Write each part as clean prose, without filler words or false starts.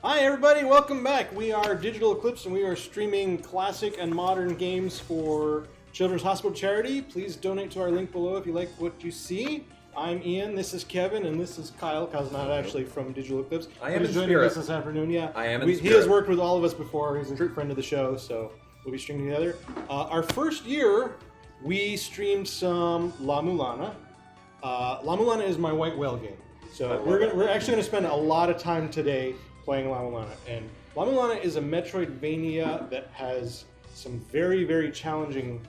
Hi everybody, welcome back. We are Digital Eclipse and we are streaming classic and modern games for Children's Hospital Charity. Please donate to our link below if you like what you see. I'm Ian, this is Kevin, and this is Kyle. Kyle's not actually from Digital Eclipse. I am in joining spirit. us this afternoon, yeah. I am in He has worked with all of us before. He's a friend of the show, so we'll be streaming together. Our first year, we streamed some La Mulana. La Mulana is my white whale game. So we're actually going to spend a lot of time today playing La Mulana. And La Mulana is a Metroidvania that has some very, very challenging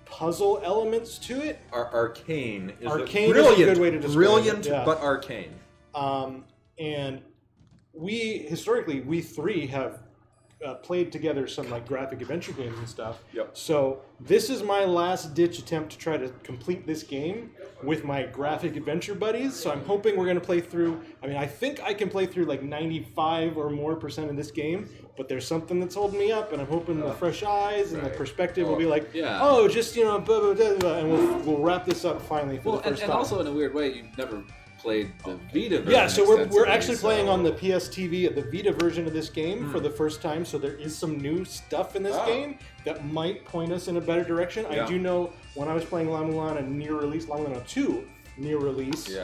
puzzle elements to it. Arcane is Arcane is a good way to describe brilliant, it. Yeah. but arcane. And we three have played together some like graphic adventure games and stuff. Yep. So this is my last ditch attempt to try to complete this game with my graphic adventure buddies. So I'm hoping we're going to play through. I mean, I think I can play through like 95 or more % of this game, but there's something that's holding me up, and I'm hoping the fresh eyes and the perspective will be like, oh, just blah, blah, blah, blah, and we'll wrap this up finally for the first time. And also in a weird way, you've never played the Vita version. Yeah, so we're actually playing on the PS TV, the Vita version of this game for the first time, so there is some new stuff in this game that might point us in a better direction. Yeah. I do know when I was playing La Mulana near release, La Mulana 2 near release,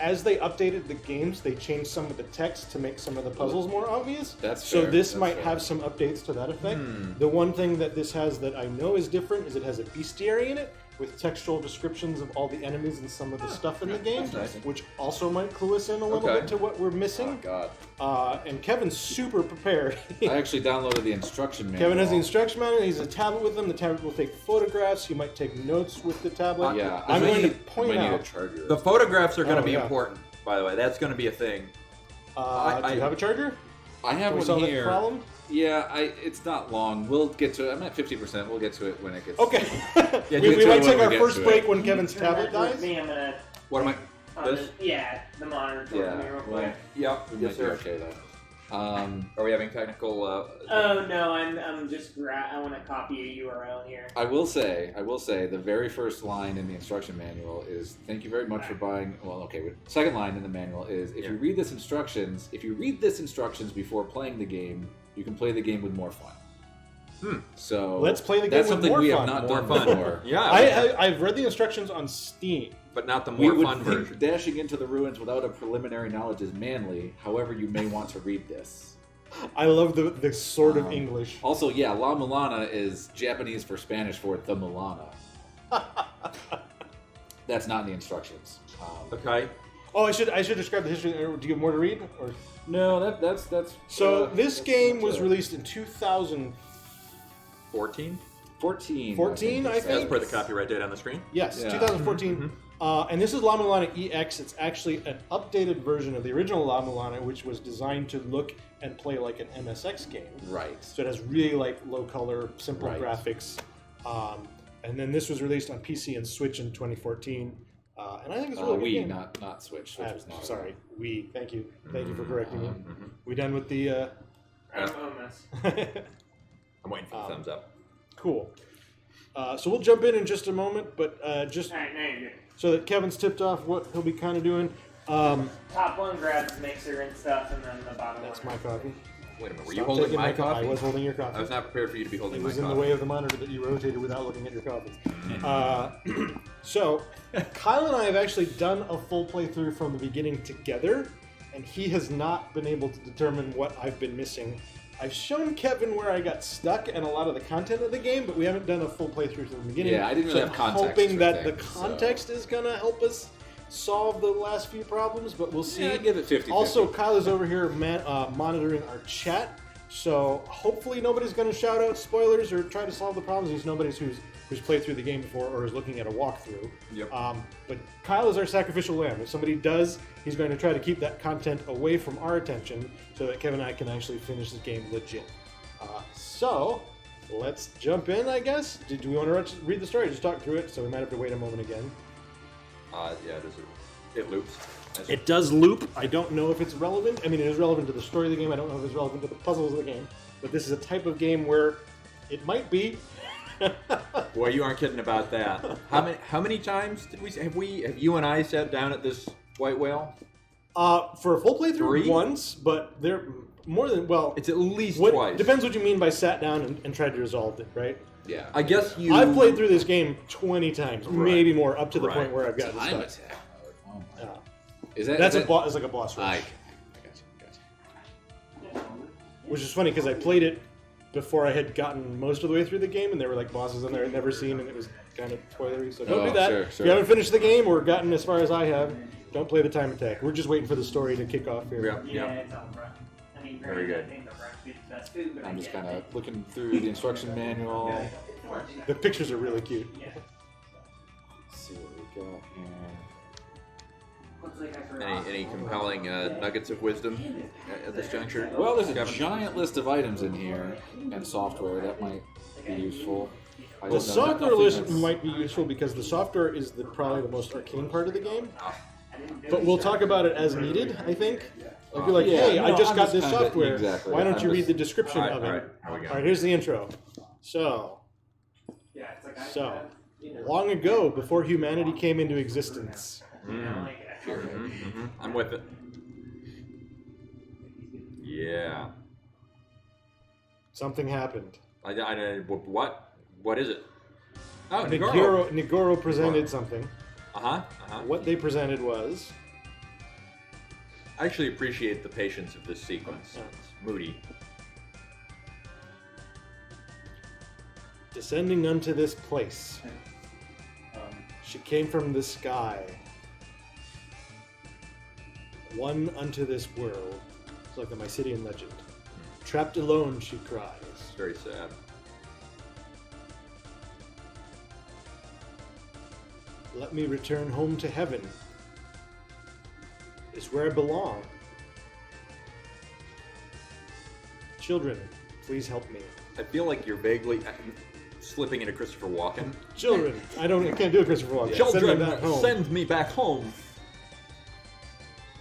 as they updated the games, they changed some of the text to make some of the puzzles more obvious. That's so fair. This might have some updates to that effect. The one thing that this has that I know is different is it has a bestiary in it, with textual descriptions of all the enemies and some of the stuff in the game, which also might clue us in a little bit to what we're missing. Oh, God. And Kevin's super prepared. I actually downloaded the instruction manual. Kevin has the instruction manual. He has a tablet with him. The tablet will take photographs. He might take notes with the tablet. Yeah, I'm going to point out. Need a charger. The photographs are going to be important, by the way. That's going to be a thing. Do you have a charger? I have Can we one here. That problem? Yeah, it's not long. We'll get to it. I'm at 50%. We'll get to it when it gets. Okay. Yeah, we might take our first break when Kevin's tablet dies. Me, I'm gonna. What am I? The monitor. Yeah. Real quick. Yep. We might be okay though. Are we having technical? Oh no, I'm just. I want to copy a URL here. I will say, the very first line in the instruction manual is, "Thank you very much for buying." Well, okay. Second line in the manual is, "If you read this instructions before playing the game, you can play the game with more fun." So let's play the game that's with something more we fun. have not More done fun. before. Yeah. I've read the instructions on Steam. But not the We more would fun think version. dashing into the ruins without a preliminary knowledge is manly. However, you may want to read this. I love the sort of English. Also, La Mulana is Japanese for Spanish for the Mulana. That's not in the instructions. Okay. Oh, I should describe the history. Do you have more to read? Or No, that's. so this game was released. released in 2014. 14, I think. As per the copyright date on the screen. Yes, Yeah. 2014. And this is La Mulana EX. It's actually an updated version of the original La Mulana, which was designed to look and play like an MSX game. Right. So it has really like low color, simple Right. graphics. And then this was released on PC and Switch in 2014. And I think it's a really good Wii, game. not Switch. Switch was not. Sorry, Wii. Thank you for correcting me. We done with the... Almost. I'm waiting for the thumbs up. Cool. So we'll jump in just a moment, but just All right, now you're good. so that Kevin's tipped off what he'll be kind of doing. Top one grabs mixer and stuff, and then the bottom That's one. my coffee. Wait a minute. Were Stop you holding taking my coffee. coffee? I was holding your coffee. I was not prepared for you to be holding It my was coffee. in the way of the monitor that you rotated without looking at your coffee. So, Kyle and I have actually done a full playthrough from the beginning together, and he has not been able to determine what I've been missing. I've shown Kevin where I got stuck and a lot of the content of the game, but we haven't done a full playthrough from the beginning. Yeah, I didn't really have context I'm hoping for that the things, context is going to help us solve the last few problems, but we'll see. Yeah, give it 50-50. Also, Kyle is over here monitoring our chat, so hopefully nobody's going to shout out spoilers or try to solve the problems. There's nobody who's played through the game before or is looking at a walkthrough. Yep. But Kyle is our sacrificial lamb. If somebody does, he's going to try to keep that content away from our attention so that Kevin and I can actually finish this game legit. So, let's jump in, I guess. Do we want to read the story or just talk through it? So we might have to wait a moment again. Yeah, it loops. It does loop. I don't know if it's relevant. I mean, it is relevant to the story of the game. I don't know if it's relevant to the puzzles of the game. But this is a type of game where it might be. Boy, you aren't kidding about that. How many times have you and I sat down at this white whale? For a full playthrough 3? once, but More than, well... It's at least twice. Depends what you mean by sat down and tried to resolve it, right? Yeah. I guess you... I've played through this game 20 times, Right. maybe more, up to the Right. point where I've gotten Time stuck. attack. Oh my. Yeah. Is that That's is a boss. It's like a boss rush. I got you. Which is funny because I played it before I had gotten most of the way through the game, and there were like bosses in there I'd never seen, and it was kind of spoilery. So don't Oh, do that. sure, If sure. you haven't finished the game or gotten as far as I have, don't play the time attack. We're just waiting for the story to kick off here. Yep, Yeah, yep. it's all right. I mean, Very good. I think the breakfast is best food, but I'm I just get kind it. of looking through the instruction manual. The pictures are really cute. Yeah. Let's see what we got here. Looks like I forgot. Any compelling nuggets of wisdom at this juncture? Well, there's a Kevin? giant list of items in here and software that might be useful. I The don't know, software nothing list that's- might be useful because the software is probably the most arcane part of the game. But we'll talk about it as needed, I think. Like, you're like, Yeah, hey, no, I just I'm got just this kinda- software. exactly. Why don't I'm you read just- the description All right, of it? all right, here we go. All right, here's the intro. So, Yeah, it's like I So, long ago, before humanity came into existence, I'm with it. Yeah. something happened. What is it? Oh, Nigoro presented something. Uh-huh. What they presented was... I actually appreciate the patience of this sequence. Yeah. It's moody. Descending unto this place. She came from the sky. One unto this world. It's like the Mysidian legend. Trapped alone, she cries. It's very sad. Let me return home to heaven. It's where I belong. Children, please help me. I feel like you're vaguely slipping into Christopher Walken. Children, I can't do a Christopher Walken. Children, Send me back home. send me back home.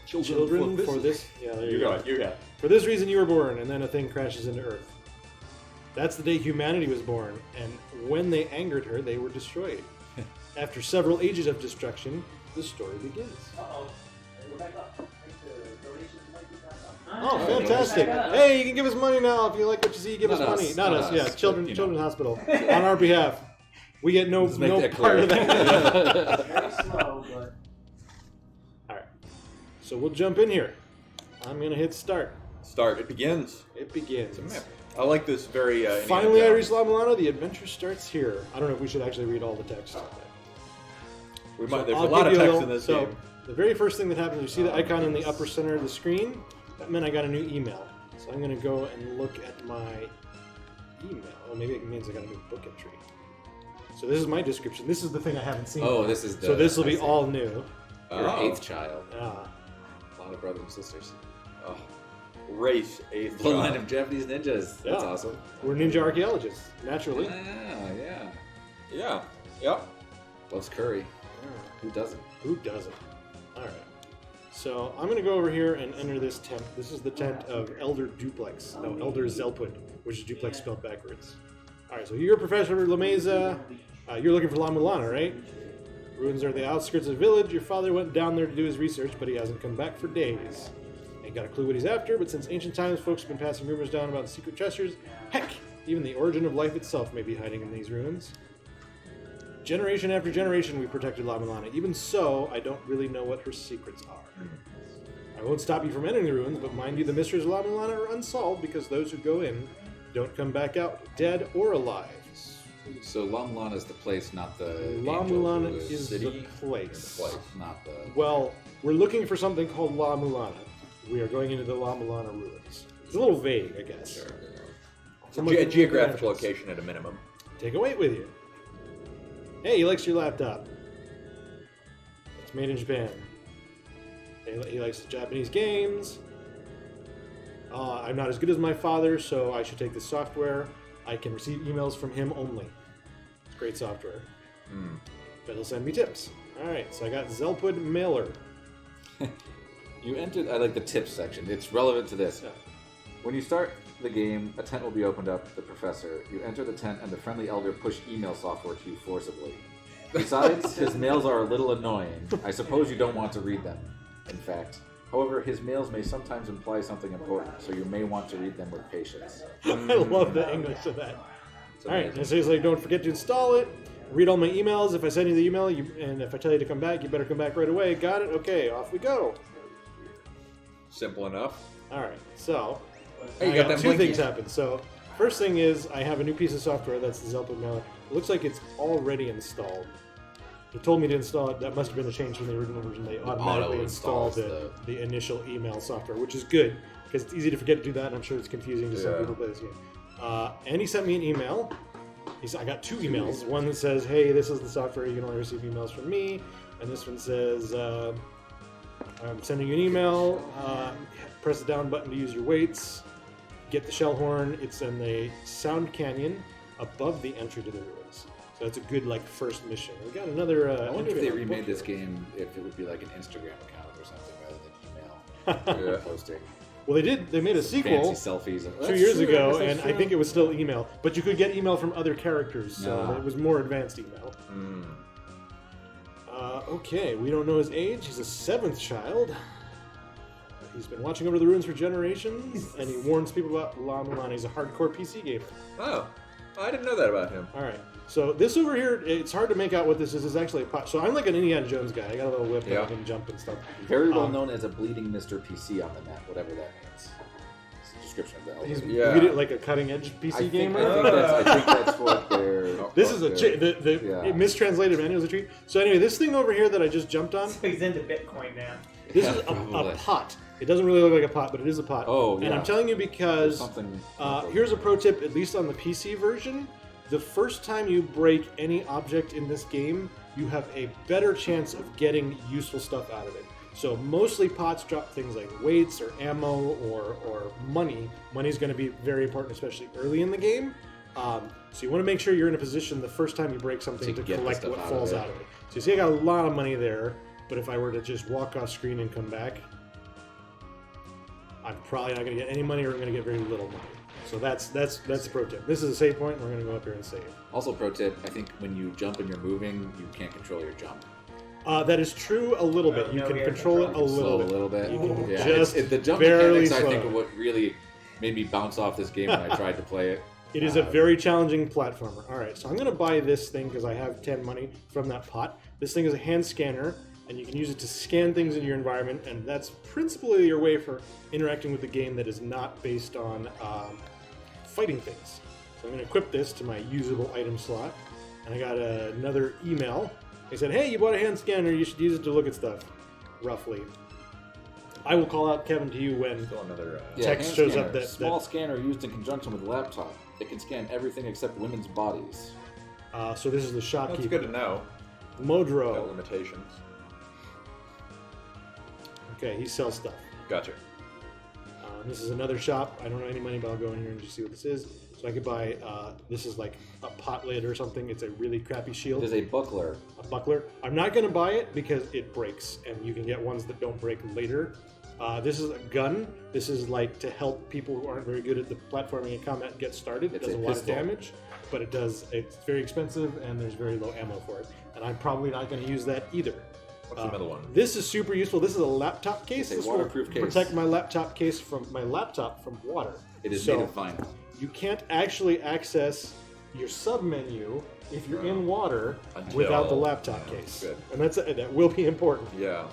Children, for this. Yeah, there you go. You got it. For this reason you were born, and then a thing crashes into Earth. That's the day humanity was born, and when they angered her, they were destroyed. After several ages of destruction, the story begins. Oh, fantastic! Hey, you can give us money now if you like what you see. Give us Not money, us, not not us. us, Yeah, but, Children's you know. Hospital on our behalf. We get no Let's make that part clear. of that. very slow, but All right, so we'll jump in here. I'm gonna hit start. Start. It begins. It begins. I like this very. Finally, I reached La Mulana. The adventure starts here. I don't know if we should actually read all the text. We So might, there's I'll a lot of give you text a in this so game. the very first thing that happens, you see the icon in the upper center of the screen. That meant I got a new email. So I'm going to go and look at my email. Oh, maybe it means I got a new book entry. So this is my description. This is the thing I haven't seen. Oh, yet. this is the. So this will I be see. all new. Your Oh. eighth child. Yeah. A lot of brothers and sisters. Oh. Race eighth. The line child. of Japanese ninjas. That's Yeah. awesome. We're ninja archaeologists, naturally. Yeah. Yeah. Yep. Loves curry. Yeah. Who doesn't? Who doesn't? All right. So I'm going to go over here and enter this tent. This is the tent of Elder Duplex. No, Elder Zelpud, which is duplex spelled backwards. All right, so you're Professor Lemeza. You're looking for La Mulana, right? Ruins are the outskirts of the village. Your father went down there to do his research, but he hasn't come back for days. Ain't got a clue what he's after, but since ancient times, folks have been passing rumors down about the secret treasures. Heck, even the origin of life itself may be hiding in these ruins. Generation after generation, we protected La Mulana. Even so, I don't really know what her secrets are. I won't stop you from entering the ruins, but mind you, the mysteries of La Mulana are unsolved because those who go in don't come back out, dead or alive. So La Mulana is the place, not the. La angel who Mulana is city? the place. place, not the. Well, we're looking for something called La Mulana. We are going into the La Mulana ruins. It's a little vague, I guess. Sure. Someone can Geographic look at the entrance. location at a minimum. Take a weight with you. Hey, he likes your laptop. It's made in Japan. He likes Japanese games. I'm not as good as my father, so I should take this software. I can receive emails from him only. It's great software. But he'll send me tips. Alright, so I got Zelpud Mailer. You entered. I like the tips section. It's relevant to this. Yeah. When you start the game, a tent will be opened up. The professor. You enter the tent, and the friendly elder push email software to you forcibly. Besides, his mails are a little annoying. I suppose you don't want to read them. In fact, However, his mails may sometimes imply something important, so you may want to read them with patience. I love the English of that. It's All right, amazing. and it says like, don't forget to install it. Read all my emails. If I send you the email, and if I tell you to come back, you better come back right away. Got it? Okay, off we go. Simple enough. All right, so Hey, you I got them two blinkies. things happen. So first thing is I have a new piece of software. That's the Zelda mailer. It looks like it's already installed. It told me to install it. That must have been a change from the original version. They automatically installed auto-installs the initial email software, which is good because it's easy to forget to do that, and I'm sure it's confusing to some Yeah. people play this game. And he sent me an email. I got two emails. One that says, "Hey, this is the software. You can only receive emails from me," and this one says, "I'm sending you an email. Press the down button to use your weights. Get the shell horn. It's in the Sound Canyon above the entry to the ruins." So that's a good first mission. We got another. I wonder if entry they in our remade book this here. game, if it would be like an Instagram account or something rather than email Yeah. posting. Well, they did. They made a sequel Fancy selfies. 2 years ago, and I think it was still email, but you could get email from other characters, so Ah. it was more advanced email. Mm. Okay, we don't know his age. He's a 7th child. He's been watching over the ruins for generations, and he warns people about Mulana. He's a hardcore PC gamer. Oh, I didn't know that about him. All right, so this over here, it's hard to make out what this is. It's actually a pot. So I'm like an Indiana Jones guy. I got a little whip and I Yeah. can jump and stuff. Very well Um, known as a bleeding Mr. PC on the net, whatever that means. It's the description of the He's elder. Yeah. read it like a cutting edge PC gamer. I think that's what they're. This is a cheat. The Yeah. mistranslated manual is a treat. So anyway, this thing over here that I just jumped on, So he's into Bitcoin now. this Yeah, is a probably. pot. It doesn't really look like a pot, but it is a pot. Oh, And yeah. I'm telling you because something. here's a pro tip, at least on the PC version. The first time you break any object in this game, you have a better chance of getting useful stuff out of it. So mostly pots drop things like weights or ammo or money. Money's going to be very important, especially early in the game. So you want to make sure you're in a position the first time you break something To to get the collect stuff what out of falls it. out of it. So you see I got a lot of money there, but if I were to just walk off screen and come back, I'm probably not going to get any money or I'm going to get very little money. So that's the pro tip. This is a save point, and we're going to go up here and save. Also, pro tip: I think when you jump and you're moving, you can't control your jump. That is true a little bit. You no, can yeah, control it a Slow little a bit. little bit. You can Yeah, just the jump barely mechanics, I think, slow. are what really made me bounce off this game when I tried to play it. It is a very challenging platformer. All right, so I'm going to buy this thing because I have 10 money from that pot. This thing is a hand scanner, and you can use it to scan things in your environment, and that's principally your way for interacting with the game that is not based on fighting things. So I'm going to equip this to my usable item slot, and I got another email. They said, "Hey, you bought a hand scanner. You should use it to look at stuff." Roughly. I will call out Kevin to you when Still another. Text hand shows scanner. up that- Small scanner used in conjunction with a laptop. It can scan everything except women's bodies. so this is the That's shopkeeper. good to know. Got Modro. limitations. Okay, he sells stuff. Gotcha. This is another shop. I don't know any money, but I'll go in here and just see what this is. So I could buy, this is like a pot lid or something. It's a really crappy shield. It is a buckler. A buckler. I'm not going to buy it because it breaks, and you can get ones that don't break later. This is a gun. This is like to help people who aren't very good at the platforming and combat get started. It It's does a a lot of pistol. damage, but it's very expensive, and there's very low ammo for it. And I'm probably not going to use that either. What's the middle one? This is super useful. This is a laptop case. It's a This waterproof will case. protect my laptop case from water. It is So, made of vinyl. you can't actually access your sub menu if you're in water Until- without the laptop yeah, case, good. and that will be important. Yeah.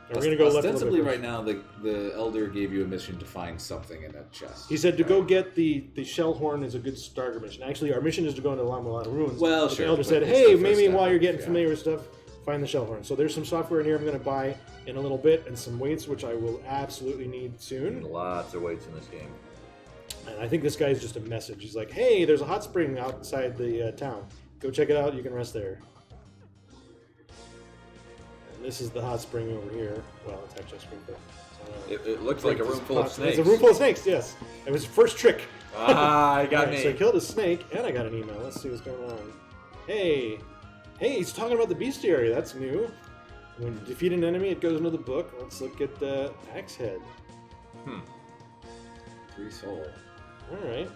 And we're gonna go left a little Ostensibly, bit. right now, the elder gave you a mission to find something in that chest. He said to go get the shell horn is a good starter mission. Actually, our mission is to go into Mulana ruins. Well, But sure, The elder but said, it's "Hey, the first maybe step, while you're getting yeah. familiar with stuff, find the shell horn." So there's some software in here I'm going to buy in a little bit, and some weights which I will absolutely need soon. Lots of weights in this game. And I think this guy is just a message. He's like, "Hey, there's a hot spring outside the town. Go check it out. You can rest there." And this is the hot spring over here. Well, it's actually a sprinkler. So, It looks like a room full of snakes. It's a room full of snakes. Yes, it was the first trick. Ah, I got Alright, me. So I killed a snake, and I got an email. Let's see what's going on. Hey, he's talking about the bestiary. That's new. When you defeat an enemy, it goes into the book. Let's look at the axe head. 3 soul. All right.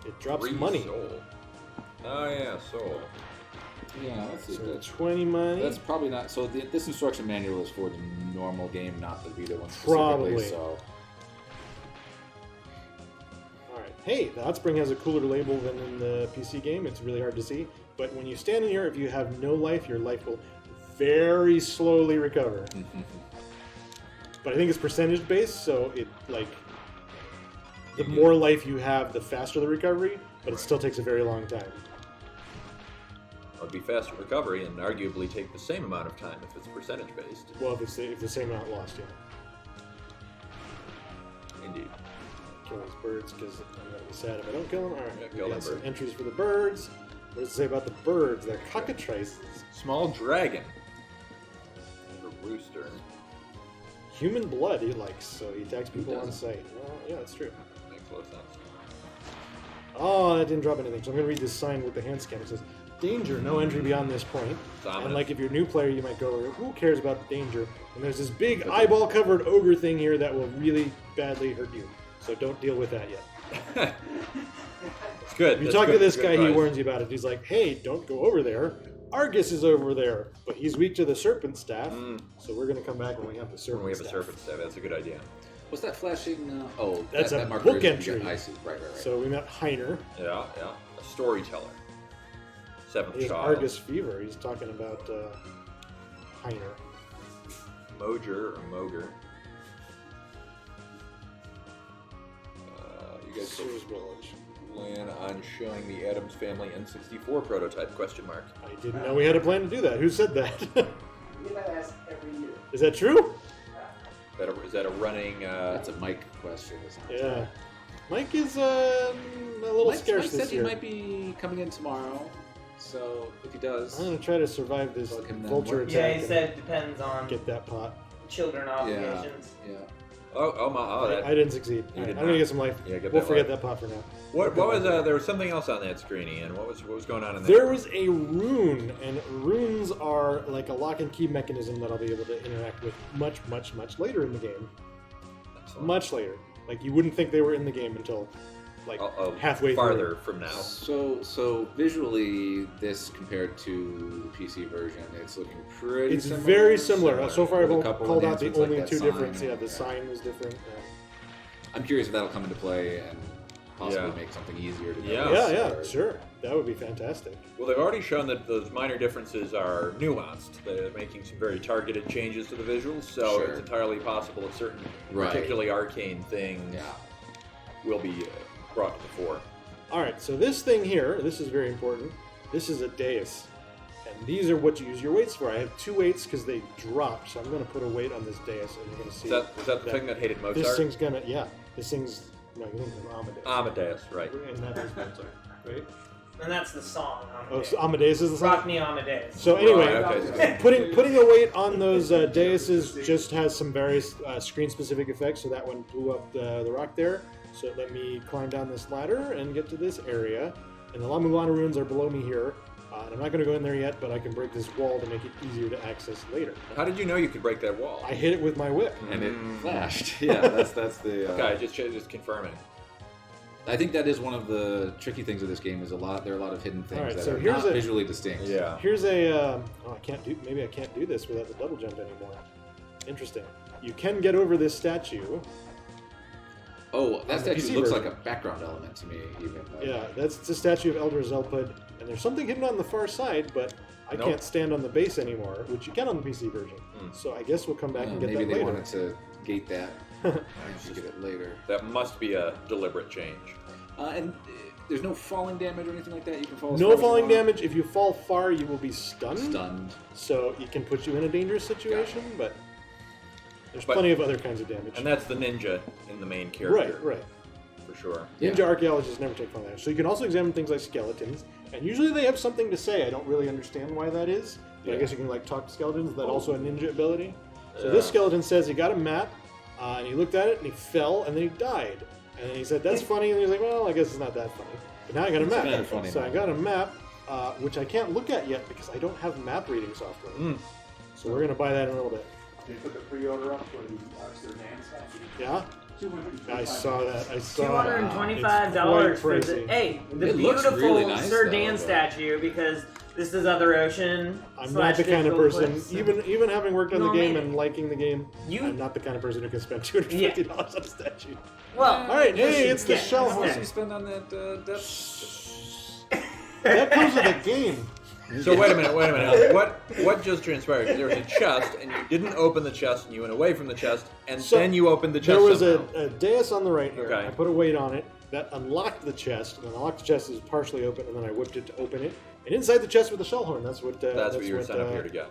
It drops 3 money. soul. Oh yeah, soul. Yeah, let's see. So 20 money. That's probably not. So this instruction manual is for the normal game, not the Vita one Probably. specifically. So. Alright. Hey, the Hot Spring has a cooler label than in the PC game. It's really hard to see. But when you stand in here, if you have no life, your life will very slowly recover. But I think it's percentage based, so it the more life you have, the faster the recovery, but it still takes a very long time. It would be faster recovery and arguably take the same amount of time if it's percentage based. Well, if the same amount lost, yeah. Indeed. Kill these birds because I'm going to be sad if I don't kill them. Alright, Yeah, kill we them got some birds. entries for the birds. What does it say about the birds? They're cockatrices. Small dragon. A rooster. Human blood he likes, so he attacks people on doesn't? sight. Well, yeah, that's true. Makes a lot of sense. Oh, that didn't drop anything. So I'm going to read this sign with the hand scan. It says, danger, no entry beyond this point. It's ominous. And like if you're a new player, you might go, who cares about danger? And there's this big eyeball-covered ogre thing here that will really badly hurt you. So don't deal with that yet. It's good. If you That's talk good. to this Good guy, he advice. warns you about it. He's like, hey, don't go over there. Argus is over there, but he's weak to the serpent staff. So we're going to come back when we have the serpent When we have a staff. serpent staff, that's a good idea. What's that flashing? That's that a marker book is- entry. I see. Right. So we met Heiner. Yeah. A storyteller. Seventh He has child. Argus fever. He's talking about Heiner. Moger or Moger. You guys Sears Village. plan on showing the Addams Family N64 prototype? Question mark. I didn't know we had a plan to do that. Who said that? We get that asked every year. Is that true? Is that a running? That's a Mike question, isn't it? Yeah. Mike is a little scarce Mike this said year. he might be coming in tomorrow. So if he does, I'm going to try to survive this Fuck him then. vulture What? attack. Yeah, he and said depends on get that pot. children obligations. yeah. I didn't succeed. You All right, did I'm going to not. get some life. Yeah, get We'll that forget life. that pot for now. What was there was something else on that screen, Ian? What was going on in there? There was a rune, and runes are like a lock and key mechanism that I'll be able to interact with much, much, much later in the game. Excellent. Much later. Like you wouldn't think they were in the game until like halfway farther through. from now. So visually, this compared to the PC version, it's looking pretty. It's similar. very similar. So far, I've With a couple called out the enhancements like only that two sign. differences. Yeah, the sign was different. I'm curious if that'll come into play and possibly Yeah. make something easier to Yeah. notice. Yeah, or- sure. That would be fantastic. Well, they've already shown that those minor differences are nuanced. They're making some very targeted changes to the visuals, so Sure. it's entirely possible a certain Right. particularly arcane thing Yeah. will be brought to the fore. All right, so this thing here, this is very important. This is a dais. And these are what you use your weights for. I have 2 weights because they drop, so I'm going to put a weight on this dais, and you're going to see. Is that the thing that hated Mozart? This thing's going to, this thing's, no, you think of Amadeus. Amadeus, right. And that is Mozart, right? And that's the song. Oh, Amadeus. so Amadeus is the song? Rock Me Amadeus. So anyway, Right, okay. putting a weight on those daises just has some various screen-specific effects. So that one blew up the rock there. So let me climb down this ladder and get to this area. And the Mulana ruins are below me here. And I'm not going to go in there yet, but I can break this wall to make it easier to access later. How did you know you could break that wall? I hit it with my whip. And it flashed. Yeah, that's the. Okay, just confirming. I think that is one of the tricky things of this game. Is there are a lot of hidden things All right, that so are here's not a- visually distinct. Yeah. Here's a. Maybe I can't do this without the double jump anymore. Interesting. You can get over this statue. Oh, On that the statue PC looks version. like a background element to me, even. Yeah, that's the statue of Elder Zelpud, and there's something hidden on the far side, but I Nope. can't stand on the base anymore, which you can on the PC version. So I guess we'll come back and get maybe that they later. wanted to gate that. and just get it later. That must be a deliberate change. And there's no falling damage or anything like that. You can fall. as No far as you falling want. damage. If you fall far, you will be stunned. Stunned. So it can put you in a dangerous situation, but there's But- plenty of other kinds of damage. And that's the ninja in the main right, character. right. For sure. Ninja archaeologists never take falling damage. So you can also examine things like skeletons, and usually they have something to say. I don't really understand why that is, but I Yeah. guess you can like talk to skeletons. That's also a ninja ability. So Yeah. this skeleton says he got a map, and he looked at it, and he fell, and then he died. And then he said, "That's funny," and he was like, "Well, I guess it's not that funny." But now I got a It's map. kinda funny so now. I got a map, which I can't look at yet because I don't have map reading software. So we're gonna buy that in a little bit. They put the pre-order up for the Serdan statue. Yeah, I saw that. I saw $225 It's for quite the pricey. the It looks beautiful really nice, Serdan though, but- statue because This is Other Ocean. I'm slash not the kind of Digital person, Eclipse. even having worked on the No, game man. and liking the game, You- I'm not the kind of person who can spend $250 on a statue. Well, All right, hey, it's the yeah, shell How much horn. do you spend on that death? That comes with a game. So wait a minute. What just transpired? There was a chest, and you didn't open the chest, and you went away from the chest, and So, then you opened the chest. There was somehow. a dais on the right here. Okay. I put a weight on it. That unlocked the chest. And unlocked the chest is partially open, and then I whipped it to open it. And inside the chest with the shell horn. That's what. That's what you were sent up here to get.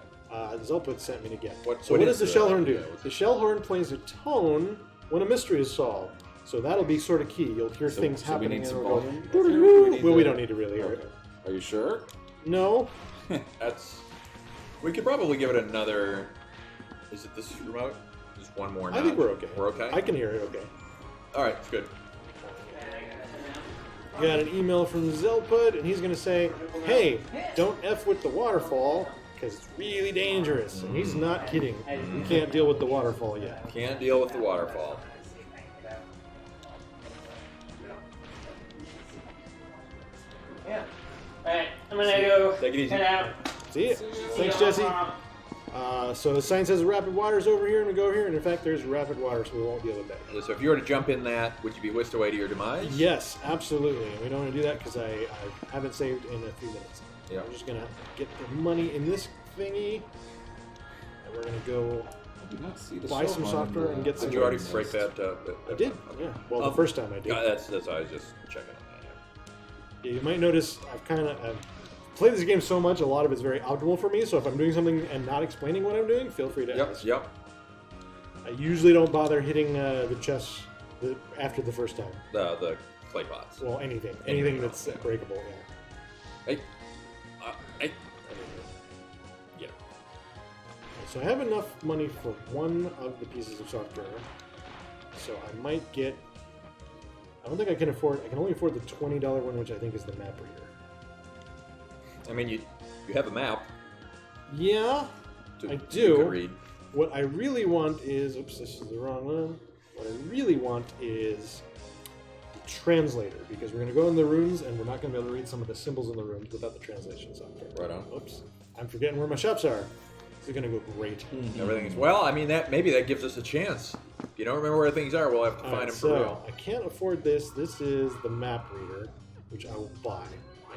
Zelput sent me to get. What What is does the the- shell horn do? yeah, what's The shell horn plays a tone when a mystery is solved. So that'll be sort of key. You'll hear things So we happening need and some it'll go. volume? "Doo-doo-doo." Well, we to- don't need to really hear it. Are you sure? No. That's. We could probably give it another. Is it this remote? Just one more. I think notch? we're okay. We're okay. I can hear it okay. All right, it's good. Got an email from Zelput, and he's going to say, hey, don't F with the waterfall, because it's really dangerous. And he's not kidding. We can't deal with the waterfall yet. Can't deal with the waterfall. Yeah. Alright, I'm gonna go Take it easy. head out. See it? Thanks, Jesse. So the sign says rapid water's over here, and we go over here, and in fact, there's rapid water, so we won't deal with that. So if you were to jump in that, would you be whisked away to your demise? Yes, absolutely. And we don't want to do that because I haven't saved in a few minutes. Yeah. I'm just going to get the money in this thingy, and we're going to go I do not see the buy shell some horn software in and the- get some. Did you already Nice. break that? I did, yeah. Well, the first time I did. That's I was just checking on that. Yeah, you might notice I've played this game so much, a lot of it's very optimal for me, so if I'm doing something and not explaining what I'm doing, feel free to Yep. ask. Yep. I usually don't bother hitting the chest after the first time. The clay pots. Well, anything Anything that's else, yeah. breakable, yeah. Hey. Hey. Yeah. So I have enough money for one of the pieces of software, so I might get. I don't think I can afford. I can only afford the $20 one, which I think is the map reader. I mean, you have a map. Yeah, To, I You do. can read. What I really want is. Oops, this is the wrong one. What I really want is the translator, because we're going to go in the runes and we're not going to be able to read some of the symbols in the runes without the translation software. Right on. Oops, I'm forgetting where my shops are. This is going to go great. Everything is well. I mean, maybe that gives us a chance. If you don't remember where things are, we'll have to find them for real. I can't afford this. This is the map reader, which I will buy.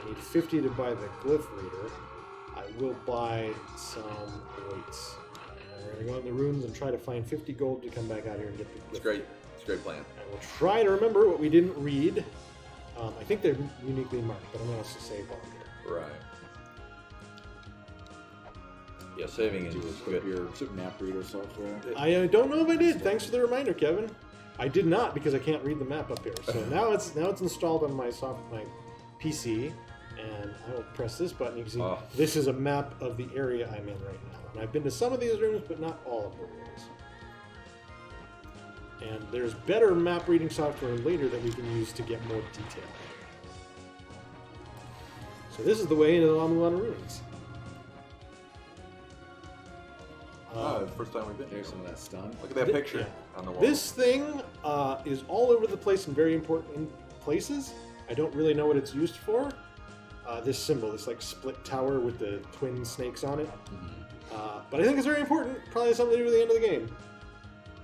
I need 50 to buy the glyph reader. I will buy some weights. And we're going to go in the runes and try to find 50 gold to come back out here and get the glyph. It's great. It's a great plan. And we'll try to remember what we didn't read. I think they're uniquely marked, but I'm going to save on here. Right. Yeah, saving is Do good. your map reader software. I don't know if I did. Thanks for the reminder, Kevin. I did not because I can't read the map up here. So now it's installed on my PC, and I will press this button. You can see this is a map of the area I'm in right now. And I've been to some of these rooms, but not all of the rooms. And there's better map reading software later that we can use to get more detail. So this is the way into the Mulana ruins. Oh, the first time we've been here. There's some of that stun. Look at that picture on the wall. This thing is all over the place in very important places. I don't really know what it's used for. This symbol, this like split tower with the twin snakes on it. But I think it's very important. Probably something to do with the end of the game.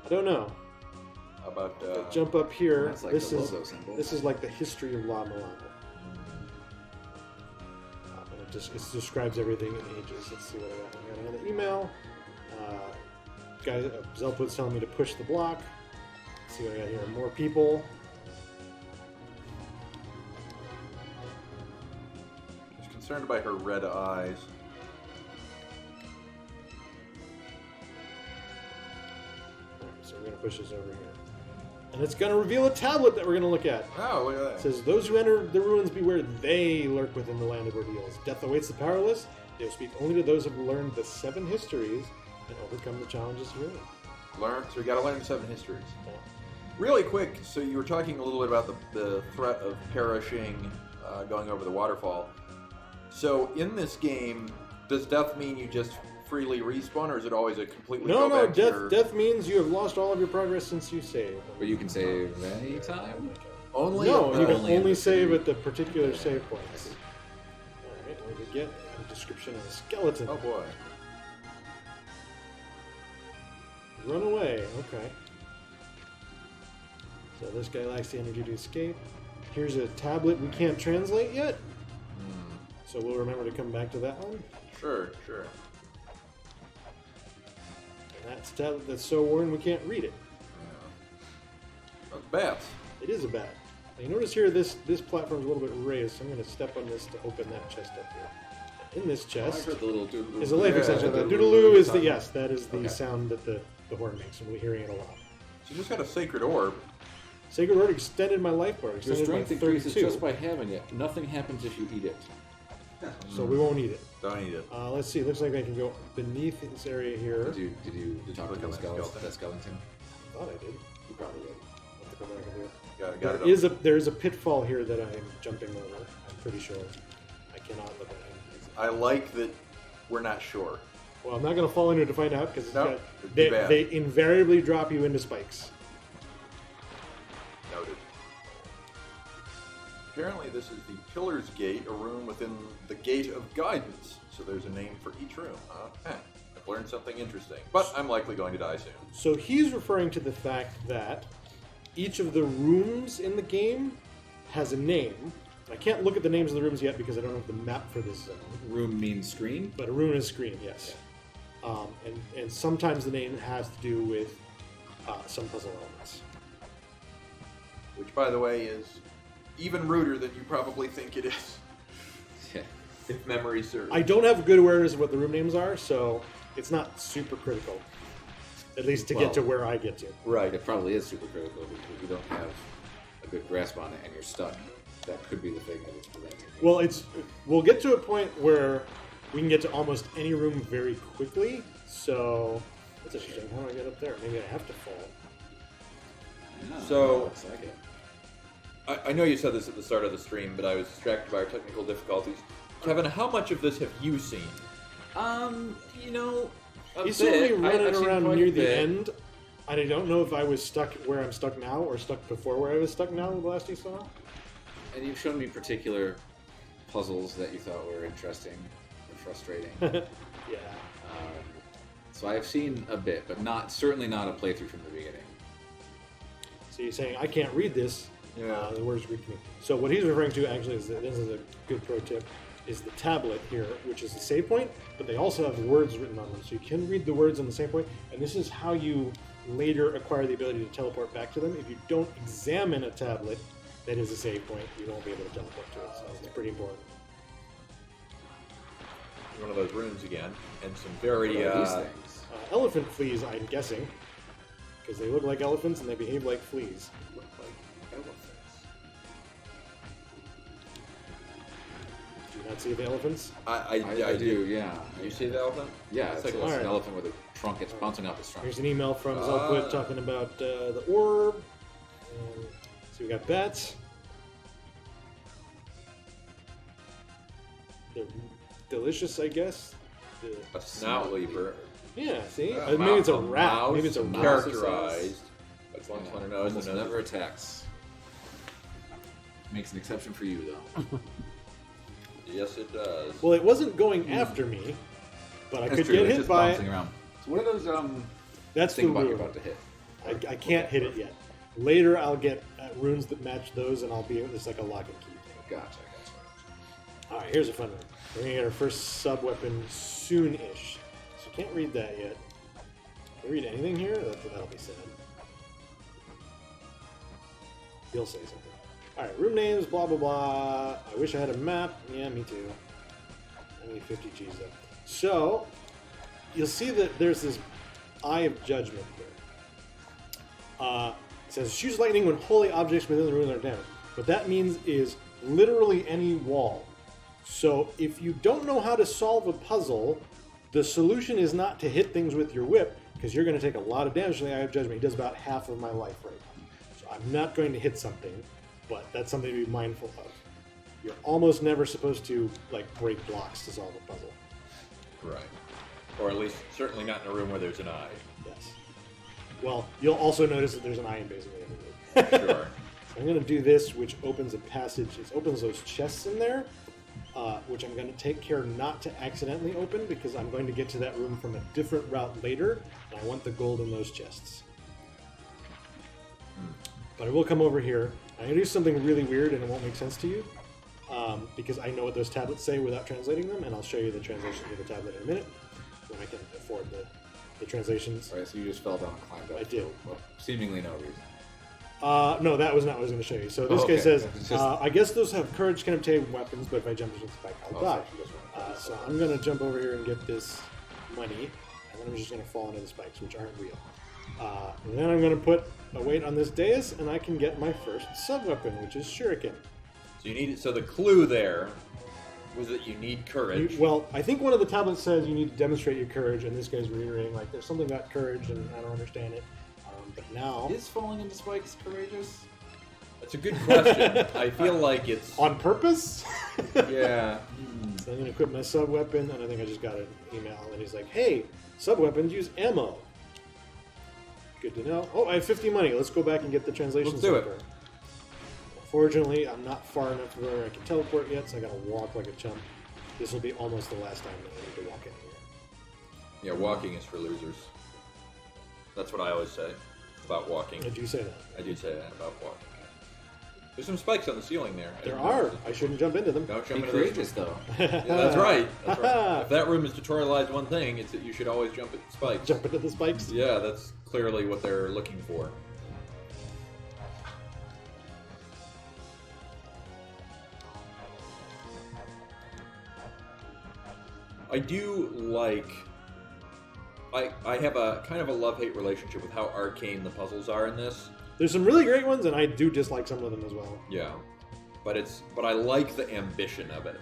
I don't know. How about Jump up here. That's like this the is logo symbol. this is like the history of La Mulana. And it describes everything in ages. Let's see what I got. I got another email. Zelput's telling me to push the block. Let's see what I got here. More people. She's concerned about her red eyes. Alright, so we're going to push this over here. And it's going to reveal a tablet that we're going to look at. Oh, look at It that. says, those who enter the ruins beware, they lurk within the land of ordeals. Death awaits the powerless. They will speak only to those who have learned the 7 histories and overcome the challenges herein. So we got to learn 7 histories. Yeah. Really quick, so you were talking a little bit about the threat of perishing going over the waterfall. So in this game, does death mean you just freely respawn, or is it always a completely No, go back to your... death means you have lost all of your progress since you saved. But you can save any time. Only No, you can only in only the save city. at the particular save points. Alright. Alright, what did we get? A description of a skeleton. Oh boy. Run away. Okay. So this guy lacks the energy to escape. Here's a tablet we can't translate yet. So we'll remember to come back to that one. Sure. And that's a tablet that's so worn we can't read it. Yeah. Bats. It is a bat. Now you notice here this platform is a little bit raised, so I'm going to step on this to open that chest up here. In this I chest heard the little doodle. is a life extension. The doodaloo is the that is the sound that the horn makes, and we're hearing it a lot. So you just got a sacred orb. Sacred Word extended my life bar. Your Extended my strength increases 32. just by having it. Nothing happens if you eat it. So we won't eat it. Don't eat it. Let's see. It looks like I can go beneath this area here. Did you talk to Look at the my skeleton. that skeleton? I thought I did. You probably did. I'll have to come back and do it. Got There it. is there is a pitfall here that I am jumping over. I'm pretty sure. I cannot look at him. I like that we're not sure. Well, I'm not going to fall into it to find out because No, it'd be bad. they invariably drop you into spikes. Noted. Apparently this is the Pillar's Gate, a room within the Gate of Guidance. So there's a name for each room. I've learned something interesting. But I'm likely going to die soon. So he's referring to the fact that each of the rooms in the game has a name. I can't look at the names of the rooms yet because I don't have the map for this zone. Room means screen. But a room is screen, yes. And sometimes the name has to do with some puzzle elements. Which, by the way, is even ruder than you probably think it is. Yeah. If memory serves. I don't have good awareness of what the room names are, so it's not super critical. At least to get to where I get to. Right. It probably is super critical because if you don't have a good grasp on it and you're stuck, that could be the thing that is preventing you. Well, we'll get to a point where we can get to almost any room very quickly. So that's interesting. How do I get up there? Maybe I have to fall. Yeah, So- looks like it. I know you said this at the start of the stream, but I was distracted by our technical difficulties. Kevin, how much of this have you seen? You know, a He's bit. certainly running I've seen around quite near a the bit. end. And I don't know if I was stuck where I'm stuck now or stuck before where I was stuck now the last you saw. And you've shown me particular puzzles that you thought were interesting or frustrating. Yeah. So I have seen a bit, but certainly not a playthrough from the beginning. So you're saying, I can't read this. Yeah. The words read to me. So what he's referring to actually is that this is a good pro tip, is the tablet here, which is the save point, but they also have words written on them. So you can read the words on the save point, and this is how you later acquire the ability to teleport back to them. If you don't examine a tablet that is a save point, you won't be able to teleport to it. So it's pretty important. One of those rooms again, and some very What are these things? Elephant fleas, I'm guessing, because they look like elephants and they behave like fleas. Look like elephants. Do you not see the elephants? I do, yeah. You see the elephant? Yeah, it's like like an Alright. elephant with a trunk. It's bouncing off its trunk. Here's an email from Zelpwood talking about the orb. So we got bats. They're delicious, I guess. A snout leaper. Yeah, see? A Maybe it's a mouse, rat. mouse, Maybe it's a a rat. mouse. Characterized. That's one Yeah, nose almost and never attacks. Makes an exception for you, though. Yes, it does. Well, it wasn't going after me, but I That's could true, get it's hit just by bouncing it. around. So what are those That's the think about you're rune. about to hit? I can't hit it yet. Later, I'll get runes that match those, and I'll be it's like a lock and key thing. Gotcha. All right, here's a fun one. We're gonna get our first sub weapon soon-ish. So can't read that yet. Can we read anything here? That'll be sad. He'll say something. All right, room names, blah blah blah. I wish I had a map. Yeah, me too. I need 50 G's though. So you'll see that there's this Eye of Judgment here. It says shoots lightning when holy objects within the room are damaged. What that means is literally any wall. So if you don't know how to solve a puzzle, the solution is not to hit things with your whip, because you're going to take a lot of damage from the Eye of Judgment. He does about half of my life right now. So I'm not going to hit something, but that's something to be mindful of. You're almost never supposed to break blocks to solve a puzzle. Right. Or at least, certainly not in a room where there's an eye. Yes. Well, you'll also notice that there's an eye in basically every room. Sure. So I'm going to do this, which opens a passage. It opens those chests in there. which I'm going to take care not to accidentally open because I'm going to get to that room from a different route later, and I want the gold in those chests. But I will come over here. I'm going to do something really weird, and it won't make sense to you, because I know what those tablets say without translating them, and I'll show you the translation of the tablet in a minute when I can afford the translations. All right, so you just fell down and climbed up. I did. Well, seemingly no reason. No, that was not what I was going to show you. So this guy says, I guess those have courage can obtain weapons, but if I jump into the spike, I'll die. So I'm going to jump over here and get this money, and then I'm just going to fall into the spikes, which aren't real. And then I'm going to put a weight on this dais, and I can get my first sub-weapon, which is shuriken. So you need. So the clue there was that you need courage. Well, I think one of the tablets says you need to demonstrate your courage, and this guy's reiterating, like, there's something about courage, and I don't understand it. But now... Is falling into spikes courageous? That's a good question. I feel like it's... On purpose? Yeah. So I'm going to equip my sub-weapon, and I think I just got an email, and he's like, hey, sub-weapons use ammo. Good to know. Oh, I have 50 money. Let's go back and get the translation. Let's do it. software. Unfortunately, I'm not far enough to where I can teleport yet, so I got to walk like a chump. This will be almost the last time that I need to walk anywhere. Yeah, walking is for losers. That's what I always say about walking. Did you say that? I do say that about walking. There's some spikes on the ceiling there. There are. I shouldn't jump into them. Don't Be jump into those. courageous, though. Yeah, that's right. That's right. If that room is tutorialized one thing, it's that you should always jump at the spikes. Jump into the spikes? Yeah, that's clearly what they're looking for. I do like... I have a kind of a love-hate relationship with how arcane the puzzles are in this. There's some really great ones, and I do dislike some of them as well. Yeah. But I like the ambition of it.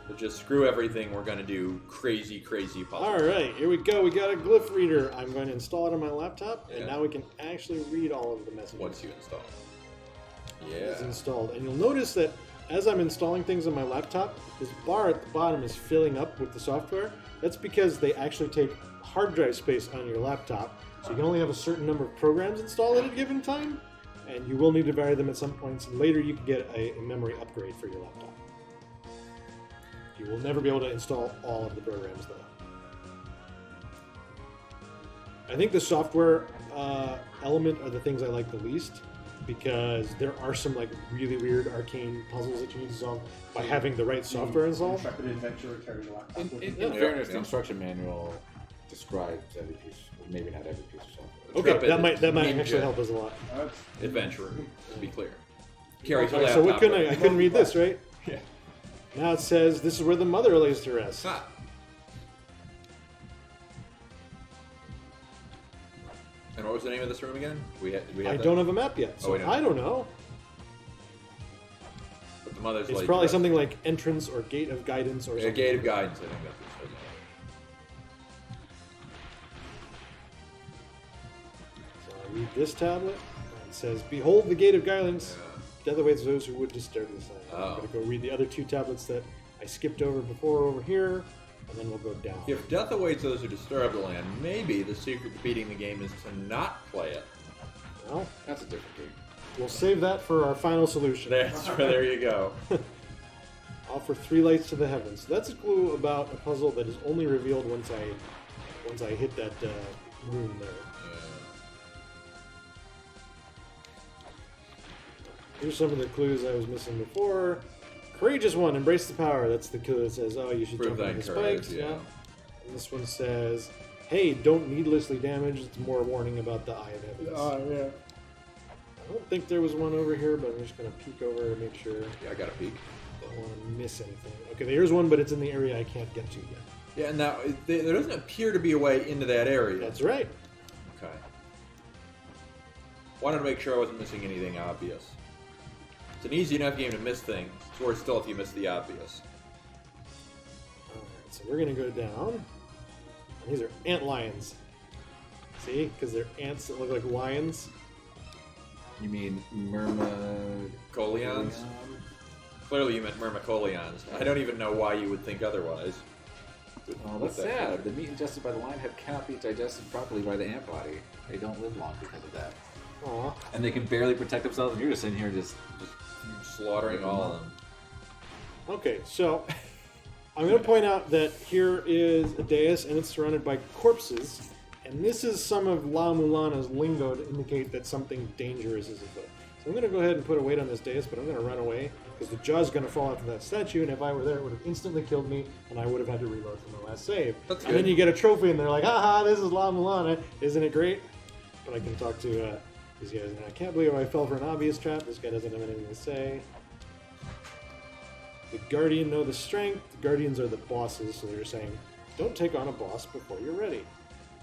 So just screw everything, we're going to do crazy, crazy puzzles. All right, here we go. We got a glyph reader. I'm going to install it on my laptop, and now we can actually read all of the messages. Once you install it. It's Yeah. installed. And you'll notice that as I'm installing things on my laptop, this bar at the bottom is filling up with the software. That's because they actually take hard drive space on your laptop, so you can only have a certain number of programs installed at a given time, and you will need to vary them at some points. And later you can get a memory upgrade for your laptop. You will never be able to install all of the programs, though. I think the software element are the things I like the least, because there are some like really weird arcane puzzles that you need to solve by having the right software installed. Intrepid adventurer carries a laptop with In him. fairness, the yeah. instruction manual describes every piece, well, maybe not every piece of software. Okay, Intrepid that might ninja actually help us a lot. That's Adventurer, to be clear. Carries a Okay, laptop. so what couldn't I couldn't read this, right? Yeah. Now it says this is where the mother lays to rest. Ah. And what was the name of this room again? I don't have a map yet, so we don't. I don't know. But the mother's It's laid probably to rest. something like entrance or gate of guidance or A something. gate of guidance, I think that's what it's So I read this tablet, and it says, "Behold the gate of guidance. Death awaits those who would disturb the sign." I'm Oh. going to go read the other two tablets that I skipped over before over here, and then we'll go down. If death awaits those who disturb the land, maybe the secret to beating the game is to not play it. Well, That's a different game. we'll save that for our final solution. There you go. Offer 3 lights to the heavens. So that's a clue about a puzzle that is only revealed once I hit that room there. Here's some of the clues I was missing before. Courageous one, embrace the power. That's the clue that says, oh, you should Prove jump into thy the courage, spikes. yeah. And this one says, hey, don't needlessly damage. It's more warning about the Eye of Heavens. yeah. I don't think there was one over here, but I'm just going to peek over to make sure Yeah, I got a peek. I don't want to miss anything. Okay, here's one, but it's in the area I can't get to yet. Yeah, now there doesn't appear to be a way into that area. That's right. Okay. Wanted to make sure I wasn't missing anything obvious. It's an easy enough game to miss things. It's worse still if you miss the obvious. Alright, so we're going to go down. And these are ant lions. See? Because they're ants that look like lions. You mean Myrma... Colions? Clearly you meant myrmecolions. I don't even know why you would think otherwise. Oh, that's sad. The meat ingested by the lion head cannot be digested properly by the ant body. They don't live long because of that. Aw. And they can barely protect themselves, and you're just sitting here just Slaughtering all of them. Okay, so I'm going to point out that here is a dais, and it's surrounded by corpses. And this is some of La Mulana's lingo to indicate that something dangerous is afoot. So I'm going to go ahead and put a weight on this dais, but I'm going to run away because the jaw's going to fall out of that statue, and if I were there, it would have instantly killed me, and I would have had to reload from the last save. That's and good. then you get a trophy, and they're like, haha, this is La Mulana. Isn't it great? But I can talk to these guys, and I can't believe I fell for an obvious trap. This guy doesn't have anything to say. The Guardian know the strength. The Guardians are the bosses, so they're saying, don't take on a boss before you're ready.